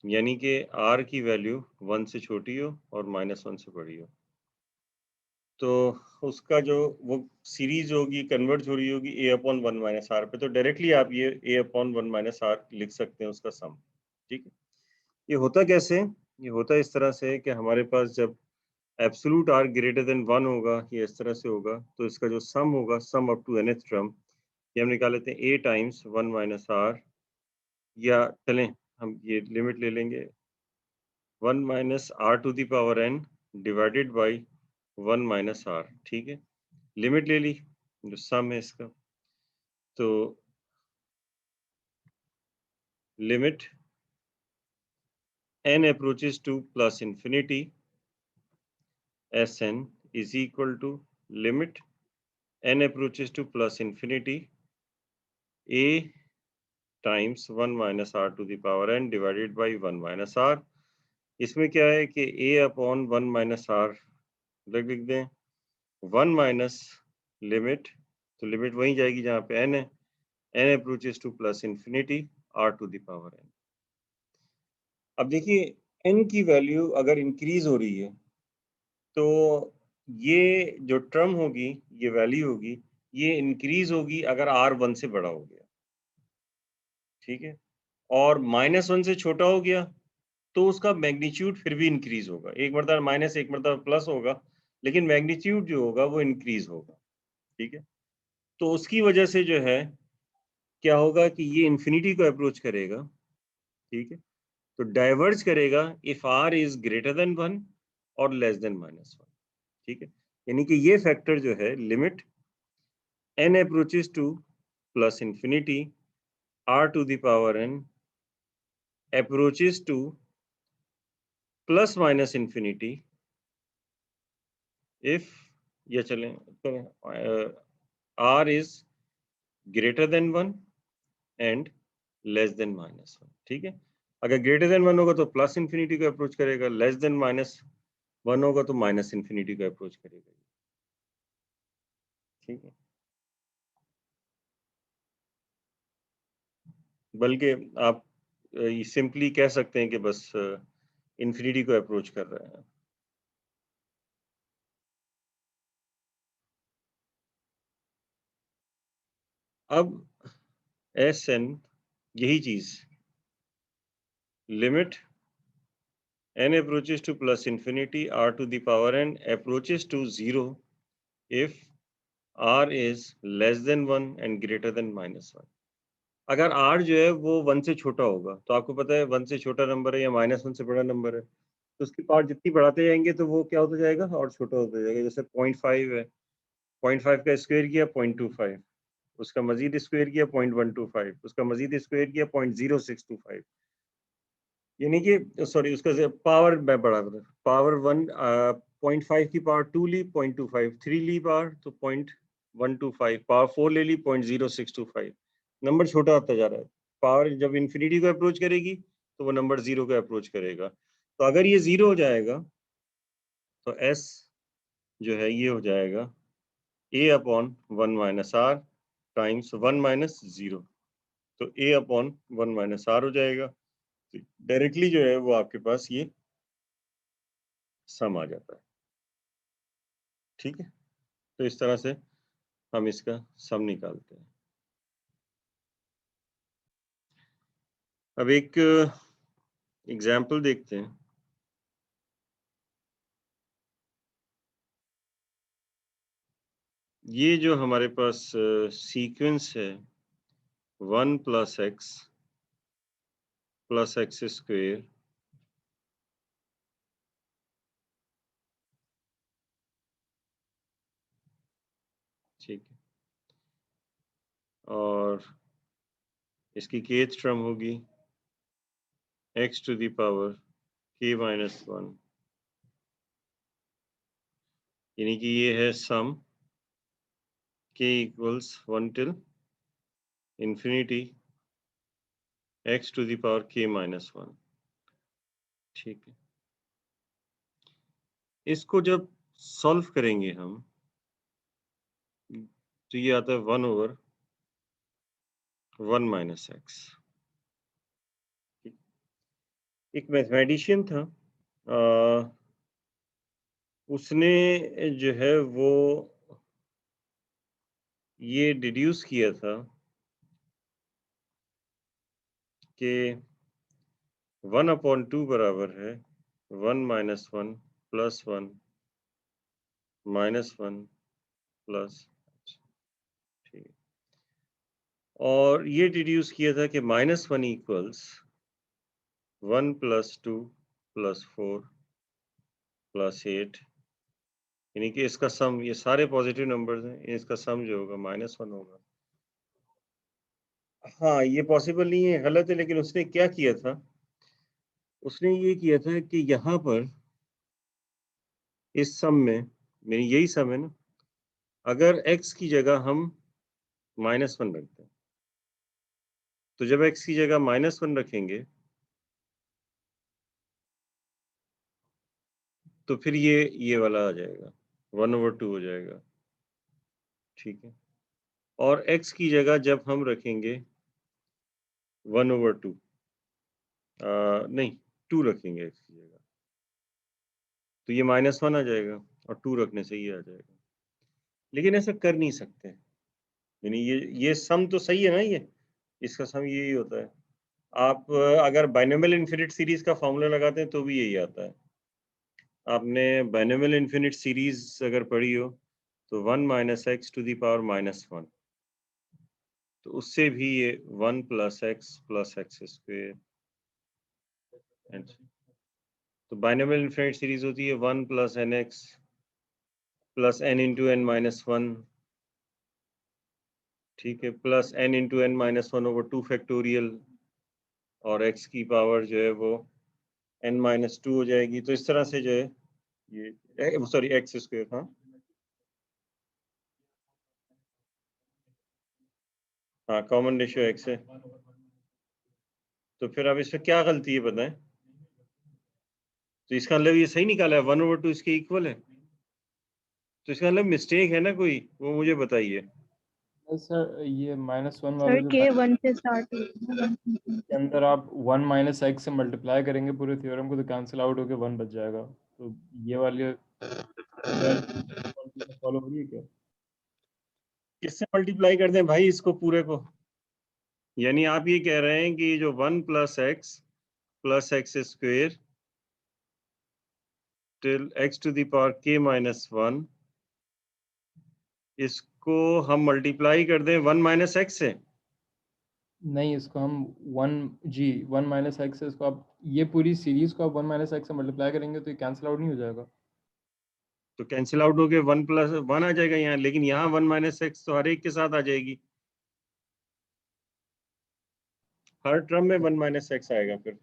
यानी कि R की वैल्यू 1 से छोटी हो और माइनस 1 से बड़ी हो, तो उसका जो वो सीरीज होगी कन्वर्ज हो रही होगी A अपॉन 1 माइनस आर पे, तो डायरेक्टली आप ये A अपॉन 1 माइनस आर लिख सकते हैं उसका सम। ठीक है, ये होता कैसे? ये होता इस तरह से कि हमारे पास जब एब्सोल्यूट R ग्रेटर देन 1 होगा, ये इस तरह से होगा, तो इसका जो सम होगा, sum up to nth term, ये हम निकाल लेते हैं A टाइम्स 1 माइनस आर, या चलें हम ये लिमिट ले लेंगे 1 minus r to the power n divided by 1 minus r. ठीक है, लिमिट ले ली, जो सम है इसका, तो limit n approaches to plus infinity Sn is equal to limit n approaches to plus infinity A times 1 minus r to the power n divided by 1 minus r. इसमें क्या है कि A अपॉन 1 माइनस आर लिख दें, 1 minus limit, तो limit वहीं जाएगी जहाँ पे n है, n approaches to plus infinity r to the power n। अब देखिए n की वैल्यू अगर इंक्रीज हो रही है तो ये जो टर्म होगी, ये वैल्यू होगी, ये इंक्रीज होगी अगर r 1 से बड़ा हो गया। ठीक है, और माइनस 1 से छोटा हो गया तो उसका मैग्नीट्यूड फिर भी इंक्रीज होगा, एक मरतबा माइनस एक मरतबा प्लस होगा, लेकिन मैग्नीट्यूड जो होगा वो इंक्रीज होगा। ठीक है, तो उसकी वजह से जो है क्या होगा कि ये इंफिनिटी को अप्रोच करेगा। ठीक है, तो डाइवर्ज करेगा if r is greater than 1 और लेस देन माइनस 1। ठीक है, यानी कि ये फैक्टर जो है limit n approaches to plus infinity r to the power n approaches to plus minus infinity if, या चलें r is greater than 1 and less than -1, ठीक है। अगर ग्रेटर देन 1 होगा तो प्लस इन्फिनिटी को अप्रोच करेगा, लेस देन -1 होगा तो माइनस इन्फिनिटी को अप्रोच करेगा, ठीक है। बल्कि आप सिंपली कह सकते हैं कि बस इन्फिनिटी को अप्रोच कर रहे हैं। अब एस एन यही चीज, limit n approaches to plus infinity r to the power n approaches to 0 if r is less than 1 and greater than -1। अगर r जो है वो 1 से छोटा होगा, तो आपको पता है 1 से छोटा नंबर है या -1 से बड़ा नंबर है, तो उसकी पावर जितनी बढ़ाते जाएंगे तो वो क्या होता जाएगा, और छोटा होता जाएगा। जैसे 0.5 है, 0.5 का स्क्वायर किया 0.25, उसका मजीद स्क्वायर किया 0.125, उसका मजीद स्क्वायर किया 0.0625, यानी कि सॉरी उसका पावर मैं बढ़ा रहा, पावर 0.5 की पावर 2 ली 0.25, 3 ली पावर तो 0.125, पावर 4 ले ली 0.0625, नंबर छोटा होता जा रहा है। पावर जब इन्फिनिटी को अप्रोच करेगी तो वो नंबर 0 को अप्रोच करेगा। तो अगर ये 0 हो जाएगा तो s जो है ये हो जाएगा a/1 minus r times 1 minus 0, तो a/1 माइनस r हो जाएगा। डायरेक्टली जो है वो आपके पास ये सम आ जाता है, ठीक है। तो इस तरह से हम इसका सम निकालते हैं। अब एक एग्जाम्पल देखते हैं। ये जो हमारे पास सीक्वेंस है 1 + x + x², ठीक है, और इसकी kth टर्म होगी x to the power k - 1, यानी कि ये है सम k = 1 till infinity x to the power k - 1, ठीक है। इसको जब सॉल्व करेंगे हम तो ये आता है 1/1 - x। एक मैथमेटिशियन था, उसने जो है वो ये डिड्यूस किया था कि 1/2 बराबर है 1 - 1 + 1 - 1 प्लस, ठीक है। और ये डिड्यूस किया था कि -1 = 1 + 2 + 4 + 8, यानी कि इसका सम, ये सारे पॉजिटिव नंबर्स हैं, इसका सम जो होगा -1 होगा। हाँ, ये पॉसिबल नहीं है, गलत है, लेकिन उसने क्या किया था, उसने ये किया था कि यहाँ पर इस सम में, मेरी यही सम है ना, अगर x की जगह हम -1 रखते हैं, तो जब x की जगह -1 रखेंगे तो फिर ये वाला आ जाएगा 1/2 हो जाएगा, ठीक है। और x की जगह जब हम रखेंगे 1/2, नहीं 2 रखेंगे x की जगह, तो ये -1 आ जाएगा और 2 रखने से ये आ जाएगा। लेकिन ऐसा कर नहीं सकते, यानी ये सम तो सही है ना, ये इसका सम यही होता है। आप अगर बाइनोमियल इनफिनिट सीरीज का फॉर्मूला लगाते हैं तो भी यही आता है। आपने बाइनोमियल इनफिनिट सीरीज अगर पढ़ी हो तो 1 - x to the power -1, तो उससे भी ये 1 + x + x², तो बाइनोमियल इनफिनिट सीरीज होती है 1 + nx + n × n - 1, ठीक है, प्लस n × n - 1/2 फैक्टोरियल, और x की पावर जो है वो n-2 हो जाएगी। तो इस तरह से जो है ये सॉरी एक्स स्क्वायर, हाँ कॉमन रेशियो एक्स है। तो फिर अब इसमें क्या गलती है बताएं? तो इसका मतलब ये सही निकाला है 1/2 इसके इक्वल है, तो इसका मतलब मिस्टेक है ना कोई, वो मुझे बताइए। सर ये -1 वाला सर जो के 1 से स्टार्ट के अंदर आप 1 माइनस एक्स से मल्टीप्लाई करेंगे पूरे थ्योरम को, तो कैंसिल आउट होके 1 बच जाएगा। तो ये वाली फॉलो हो रही है क्या? किससे मल्टीप्लाई कर दें भाई इसको पूरे को? यानी आप ये कह रहे हैं कि जो 1 plus x square till x to the power k -1, इसको हम मल्टीप्लाई कर दें 1 माइनस एक्स से? नहीं, इसको हम 1 माइनस एक्स से, इसको आप ये पूरी सीरीज को आप 1 माइनस एक्स से मल्टीप्लाई करेंगे तो ये कैंसिल आउट नहीं हो जाएगा। तो कैंसिल आउट हो के 1 + 1 आ जाएगा यहाँ, लेकिन यहाँ 1 माइनस एक्स तो हर एक के साथ आ जाएगी, हर टर्म में 1 माइनस एक्स आएगा। फिर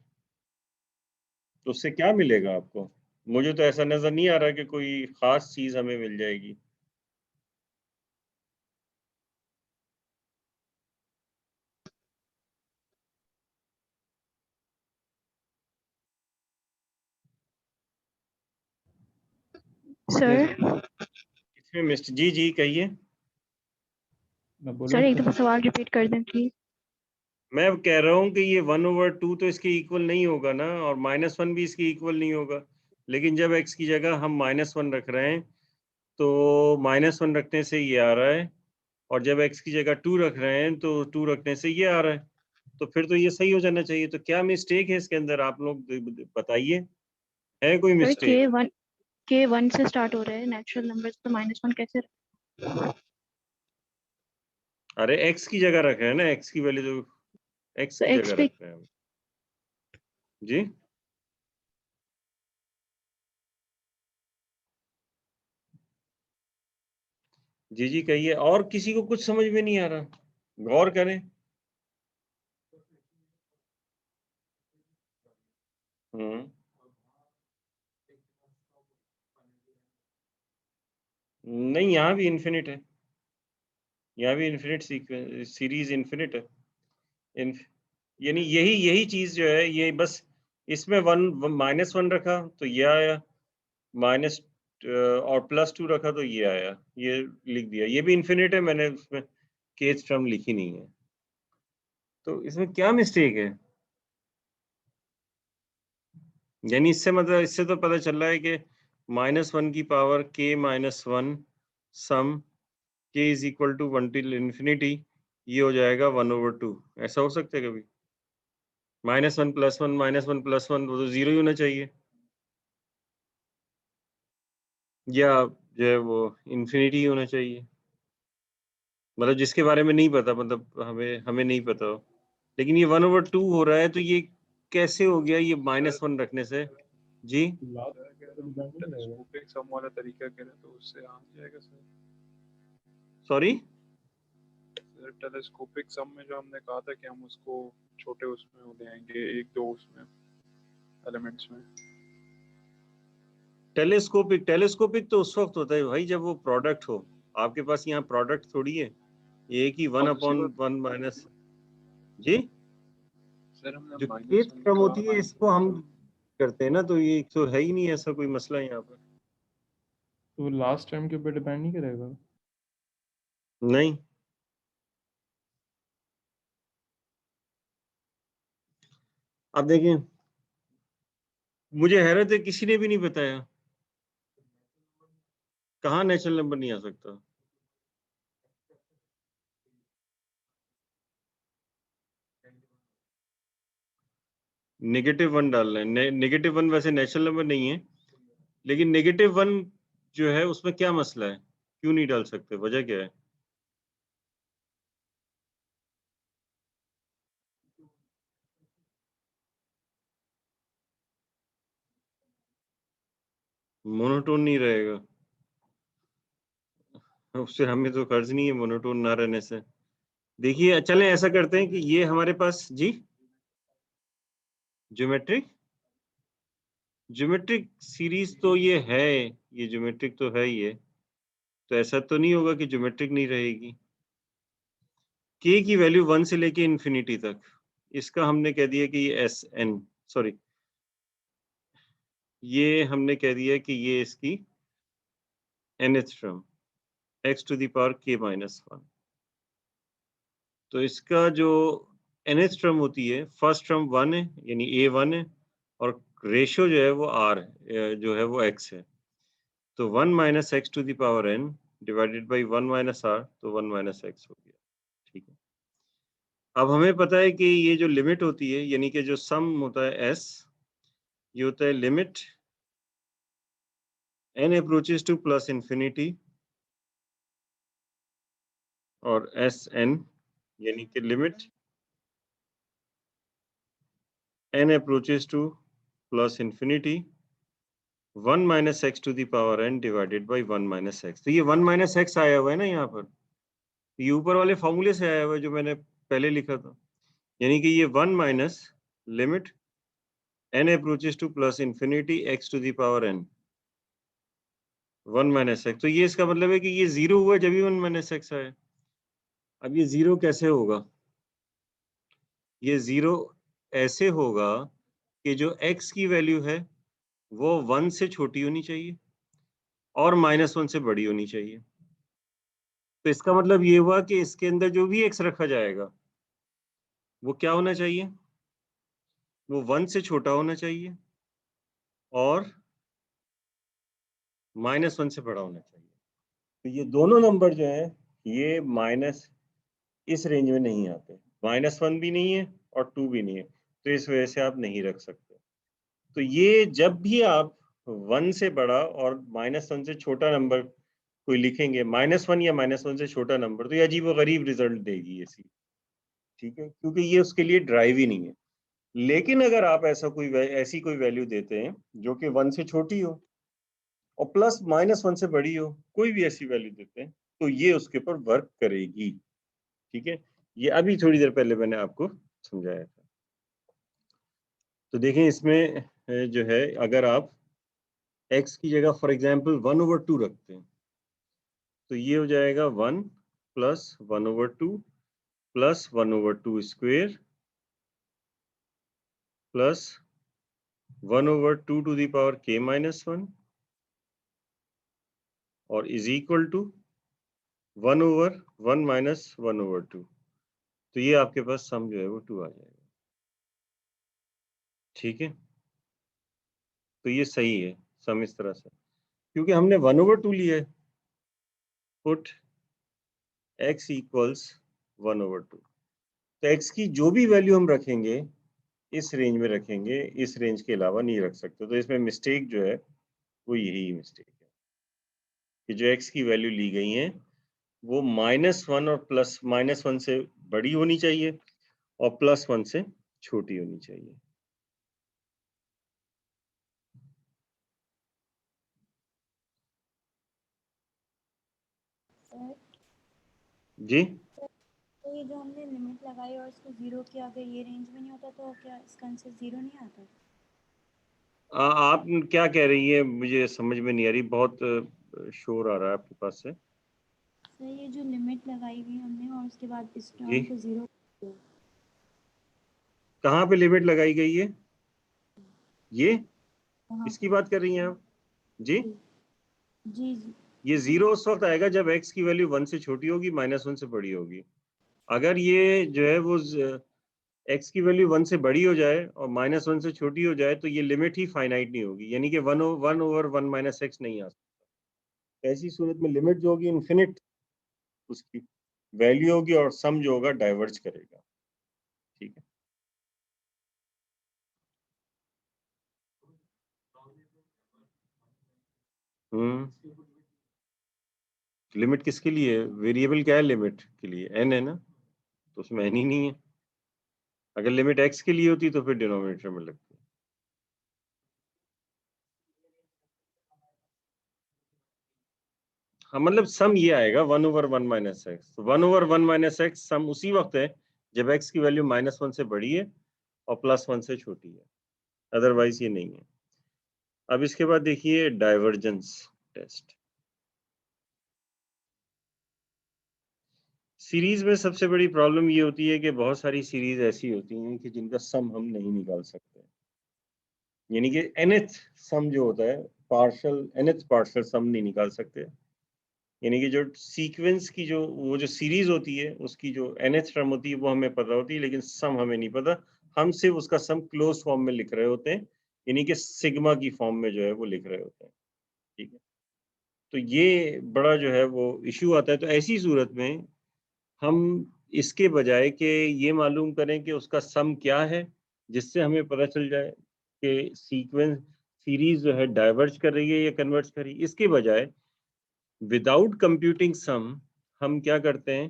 तो उससे क्या मिलेगा आपको? मुझे तो ऐसा नजर नहीं आ रहा कि कोई खास चीज हमें मिल जाएगी। सर इसमें मिस्टर जी कहिए। मैं बोलूँ सर एक दफा सवाल रिपीट कर दें प्लीज। मैं कह रहा हूँ कि ये 1/2 तो इसके इक्वल नहीं होगा ना, और -1 भी इसके इक्वल नहीं होगा। लेकिन जब x की जगह हम -1 रख रहे हैं तो -1 रखने से ये आ रहा है, और जब x की जगह 2 रख रहे हैं तो 2 रखने से ये आ रहा है। तो फिर तो ये सही हो जाना चाहिए। तो क्या मिस्टेक है इसके अंदर, आप लोग बताइए, है कोई सर मिस्टेक? के 1 से स्टार्ट हो रहे हैं नेचुरल नंबर्स, तो -1 कैसे? अरे x की जगह रख रहे हैं ना, x की वैल्यू तो x तो की x जगह पे रख रहे हैं हम। जी जी कहिए, और किसी को कुछ समझ में नहीं आ रहा? गौर करें। नहीं, यहाँ भी इन्फिनिट है, यहाँ भी इन्फिनिट सीरीज इन्फिनिट है। यानी यही चीज जो है, ये बस इसमें -1 रखा तो ये आया, माइनस और +2 रखा तो ये आया, ये लिख दिया। ये भी इन्फिनिट है, मैंने उसमें केस टर्म लिखी नहीं है। तो इसमें क्या मिस्टेक है? यानी इससे मतलब इससे तो पता चल रहा है कि -1 की power k -1 sum k is equal to 1 till infinity, ये हो जाएगा 1/2। ऐसा हो सकता है कभी? -1 + 1 -1 + 1 वो तो 0 ही होना चाहिए, या जो है वो इन्फिनिटी ही होना चाहिए। मतलब जिसके बारे में नहीं पता, मतलब हमें नहीं पता हो, लेकिन ये 1/2 हो रहा है, तो ये कैसे हो गया ये -1 रखने से? जी टेलीस्कोपिक सम वाला तरीका करें तो उससे आ जाएगा सर। सॉरी, टेलीस्कोपिक सम में जो हमने कहा था कि हम उसको छोटे उसमें हो देंगे, 1-2 उसमें एलिमेंट्स में। टेलीस्कोपिक तो उस वक्त होता है भाई जब वो प्रोडक्ट हो। आपके पास यहाँ प्रोडक्ट थोड़ी है, ये कि 1/1 माइनस। जी सर हमने जो केथ -1 टर्म का होती है इसको हम करते हैं ना, तो ये तो है ही नहीं ऐसा कोई मसला यहाँ पर। तो लास्ट टर्म के ऊपर डिपेंड नहीं करेगा? नहीं, अब देखिए, मुझे हैरत है किसी ने भी नहीं बताया। कहाँ नेचुरल नंबर नहीं आ सकता? -1 डालना है। -1 वैसे नेचुरल नंबर नहीं है, लेकिन -1 जो है उसमें क्या मसला है? क्यों नहीं डाल सकते, वजह क्या है? मोनोटोन नहीं रहेगा, उससे हमें तो कर्ज नहीं है मोनोटोन ना रहने से। देखिए चलें ऐसा करते हैं कि ये हमारे पास जी ज्योमेट्रिक ज्योमेट्रिक सीरीज तो ये है, ये ज्योमेट्रिक तो है ही है, तो ऐसा तो नहीं होगा कि ज्योमेट्रिक नहीं रहेगी। k की वैल्यू 1 से लेके इन्फिनिटी तक, इसका हमने कह दिया कि ये Sn, सॉरी ये हमने कह दिया कि ये इसकी nth term x to the power k minus 1। तो इसका जो nth टर्म होती है, फर्स्ट टर्म 1 है यानी a1 है, और रेशियो जो है वो r है, जो है वो x है। तो 1 minus x to the power n divided by 1 minus r, तो 1 माइनस एक्स हो गया। ठीक है, अब हमें पता है कि ये जो लिमिट होती है, यानी कि जो सम होता है s, ये होता है limit n approaches to plus infinity और Sn, यानी कि limit n approaches to plus infinity 1 minus x to the power n divided by 1 minus x. तो ये 1 माइनस एक्स आया हुआ है ना यहाँ पर, ये ऊपर वाले फॉर्मूले से आया हुआ है जो मैंने पहले लिखा था, यानी कि ये 1 minus limit n approaches to plus infinity x to the power n 1 minus x. तो ये इसका मतलब है कि ये 0 हुआ जब भी 1 माइनस एक्स आया। अब ये 0 कैसे होगा? ये 0 ऐसे होगा कि जो x की वैल्यू है वो 1 से छोटी होनी चाहिए और -1 से बड़ी होनी चाहिए। तो इसका मतलब ये हुआ कि इसके अंदर जो भी x रखा जाएगा वो क्या होना चाहिए? वो 1 से छोटा होना चाहिए और -1 से बड़ा होना चाहिए। तो ये दोनों नंबर जो है ये माइनस इस रेंज में नहीं आते, -1 भी नहीं है और 2 भी नहीं है, तो इस वजह से आप नहीं रख सकते। तो ये जब भी आप 1 से बड़ा और -1 से छोटा नंबर कोई लिखेंगे, -1 या -1 से छोटा नंबर, तो ये अजीबोगरीब रिजल्ट देगी ऐसी। ठीक है, क्योंकि ये उसके लिए ड्राइव ही नहीं है। लेकिन अगर आप ऐसी कोई वैल्यू देते हैं जो कि 1 से छोटी हो और प्लस -1 से बड़ी हो, कोई भी ऐसी वैल्यू देते हैं, तो ये उसके ऊपर वर्क करेगी। ठीक है, ये अभी थोड़ी देर पहले मैंने आपको समझाया था। तो देखें इसमें जो है, अगर आप x की जगह फॉर एग्जांपल 1/2 रखते हैं, तो ये हो जाएगा 1 plus 1/2 plus 1/2 square plus 1/2 to the power k minus 1 और इज इक्वल टू 1/1 माइनस 1/2। तो ये आपके पास सम जो है वो 2 आ जाएगा। ठीक है, तो ये सही है सम इस तरह से, क्योंकि हमने 1/2 लिया है। Put x equals 1/2। तो x की जो भी वैल्यू हम रखेंगे इस रेंज में रखेंगे, इस रेंज के अलावा नहीं रख सकते। तो इसमें मिस्टेक जो है वो यही मिस्टेक है कि जो x की वैल्यू ली गई है वो -1 और प्लस -1 से बड़ी होनी चाहिए और +1 से छोटी होनी चाहिए। सर जी, तो ये जो हमने लिमिट लगाई और इसको 0 किया, अगर ये रेंज में नहीं होता तो क्या इसका आंसर 0 नहीं आता? आप क्या कह रही है मुझे समझ में नहीं आ रही, बहुत शोर आ रहा है आपके पास से। सर ये जो लिमिट लगाई हुई हमने और उसके बाद इस जी, टर्म को 0 किया, कहाँ पे लिमिट लगाई गई है? ये वहाँ इसकी पे बात कर रही हैं आप? जी, जी जी जी ये 0 उस वक्त आएगा जब x की वैल्यू 1 से छोटी होगी, -1 से बड़ी होगी। अगर ये जो है वो x की वैल्यू 1 से बड़ी हो जाए और -1 से छोटी हो जाए, तो ये लिमिट ही फाइनाइट नहीं होगी, यानी कि 1/1 माइनस एक्स नहीं आ सकता। ऐसी सूरत में लिमिट जो होगी इन्फिनिट उसकी वैल्यू होगी और सम जो होगा डाइवर्ज करेगा। ठीक है, लिमिट किसके लिए? वेरिएबल क्या है लिमिट के लिए? n है ना, तो उसमें n ही नहीं है। अगर लिमिट x के लिए होती तो फिर डिनोमिनेटर में लगती। हाँ, मतलब सम ये आएगा 1/1 माइनस एक्स। 1/1 माइनस एक्स सम उसी वक्त है जब x की वैल्यू -1 से बड़ी है और +1 से छोटी है, अदरवाइज ये नहीं है। अब इसके बाद देखिए डाइवर्जेंस टेस्ट। सीरीज में सबसे बड़ी प्रॉब्लम ये होती है कि बहुत सारी सीरीज ऐसी होती हैं कि जिनका सम हम नहीं निकाल सकते, यानी कि nth सम जो होता है nth पार्शियल सम नहीं निकाल सकते, यानी कि जो सीक्वेंस की जो वो जो सीरीज होती है उसकी जो nth टर्म होती है वो हमें पता होती है, लेकिन सम हमें नहीं पता। हम सिर्फ उसका सम क्लोज फॉर्म में लिख रहे होते हैं, यानी कि सिग्मा की फॉर्म में जो है वो लिख रहे होते हैं, ठीक है। तो ये बड़ा जो है वो इश्यू आता है। तो ऐसी सूरत में हम इसके बजाय कि ये मालूम करें कि उसका सम क्या है, जिससे हमें पता चल जाए कि सीरीज जो है डाइवर्ज कर रही है या कन्वर्ज कर रही है, इसके बजाय विदाउट कंप्यूटिंग सम हम क्या करते हैं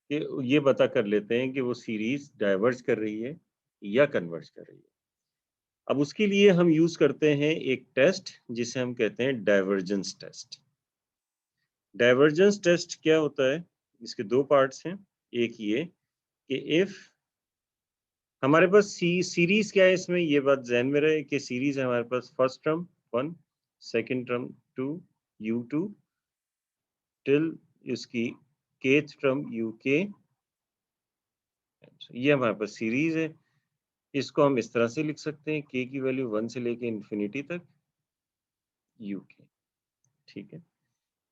कि ये पता कर लेते हैं कि वो सीरीज डाइवर्ज कर रही है या कन्वर्ज कर रही है। अब उसके लिए हम यूज करते हैं एक टेस्ट जिसे हम कहते हैं डाइवर्जेंस टेस्ट। डाइवर्जेंस टेस्ट क्या होता है? इसके दो पार्ट्स हैं। एक ये कि इफ हमारे पास सीरीज क्या है, इसमें ये बात ध्यान में रहे कि सीरीज है हमारे पास first term 1, second term 2, u2 till इसकी kth टर्म uk। ये हमारे पास सीरीज है। इसको हम इस तरह से लिख सकते हैं k की वैल्यू 1 से लेके इंफिनिटी तक uk, ठीक है।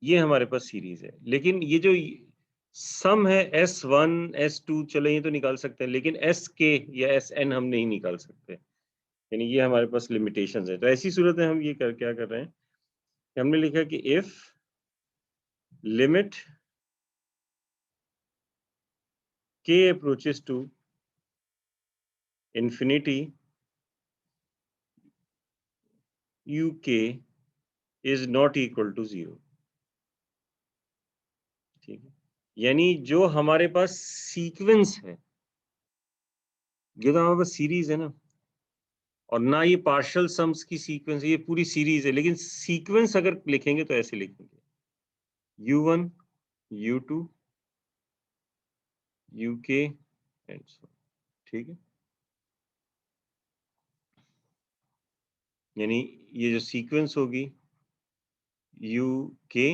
ये हमारे पास सीरीज है, लेकिन ये जो सम है S1 S2 चलो ये तो निकाल सकते हैं, लेकिन SK या SN हम नहीं निकाल सकते, यानी ये हमारे पास लिमिटेशंस है। तो ऐसी सूरत में हम ये क्या कर रहे हैं कि हमने लिखा कि if limit k approaches to infinity uk is not equal to 0, ठीक है। यानी जो हमारे पास सीक्वेंस है, ये तो हमारे पास सीरीज है ना, और ना ये पार्शियल सम्स की सीक्वेंस है, ये पूरी सीरीज है। लेकिन सीक्वेंस अगर लिखेंगे तो ऐसे लिखेंगे u1 u2 uk and so, ठीक है। यानी ये जो सीक्वेंस होगी uk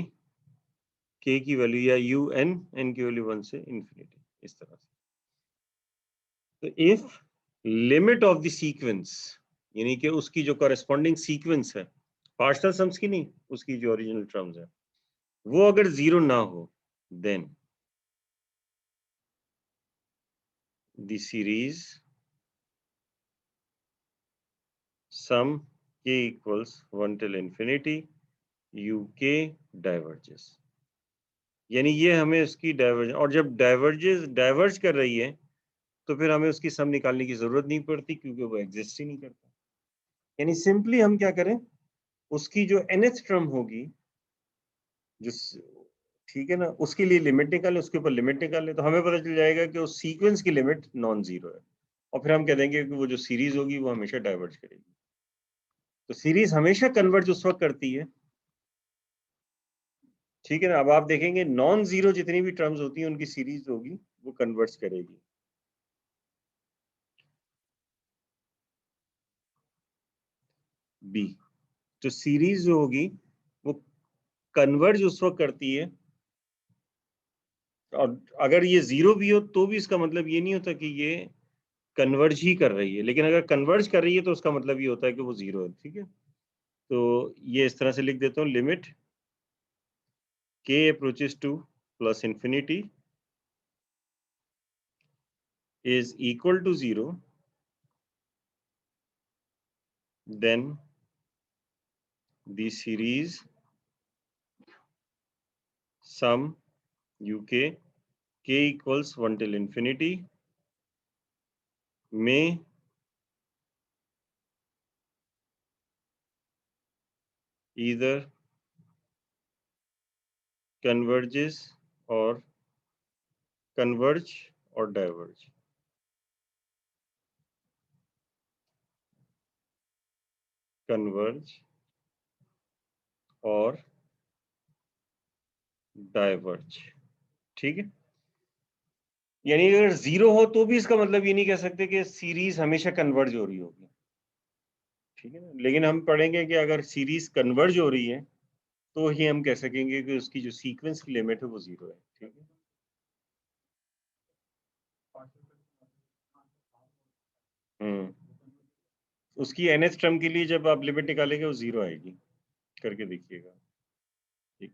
k की वैल्यू या un n की वैल्यू 1 से इंफिनिटी, इस तरह से। तो if limit of the sequence, यानी कि उसकी जो कॉरेस्पॉन्डिंग सीक्वेंस है पार्शियल सम्स की नहीं, उसकी जो ओरिजिनल टर्म्स है, वो अगर 0 ना हो, then the series sum k equals 1 till infinity uk diverges। यानी ये हमें उसकी डाइवर्ज, और जब डाइवर्ज कर रही है तो फिर हमें उसकी सम निकालने की जरूरत नहीं पड़ती, क्योंकि वो एग्जिस्ट ही नहीं करता। यानी सिंपली हम क्या करें, उसकी जो nth टर्म होगी जो ठीक है ना, उसके लिए लिमिट निकालें, उसके ऊपर लिमिट निकालें, तो हमें पता चल जाएगा कि उस सीक्वेंस की लिमिट नॉन जीरो है, और फिर हम कह देंगे कि वो जो सीरीज होगी वो हमेशा डाइवर्ज करेगी। तो सीरीज हमेशा कन्वर्ज उस वक्त करती है, ठीक है ना। अब आप देखेंगे नॉन जीरो जितनी भी टर्म्स होती हैं उनकी सीरीज होगी वो कन्वर्ज करेगी। बी, तो सीरीज जो होगी वो कन्वर्ज उस वक्त करती है, और अगर ये जीरो भी हो तो भी इसका मतलब ये नहीं होता कि ये कन्वर्ज ही कर रही है, लेकिन अगर कन्वर्ज कर रही है तो उसका मतलब ये होता है कि वो जीरो है, ठीक है। तो ये इस तरह से लिख देता हूँ, limit k approaches to plus infinity is equal to 0, then the series sum uk k equals 1 till infinity may either converge or diverge। Converge और डाइवर्ज, ठीक है। यानी अगर जीरो हो तो भी इसका मतलब ये नहीं कह सकते कि सीरीज हमेशा कन्वर्ज हो रही होगी, ठीक है ना, लेकिन हम पढ़ेंगे कि अगर सीरीज कन्वर्ज हो रही है तो ही हम कह सकेंगे कि उसकी जो सीक्वेंस की लिमिट है वो 0 है। ठीक है, उसकी nth टर्म के लिए जब आप लिमिट निकालेंगे वो 0 आएगी, करके देखिएगा। ठीक,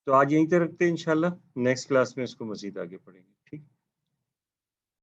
तो आज यहीं तक रखते हैं, इंशाल्लाह नेक्स्ट क्लास में इसको मजीद आगे पढ़ेंगे। ठीक।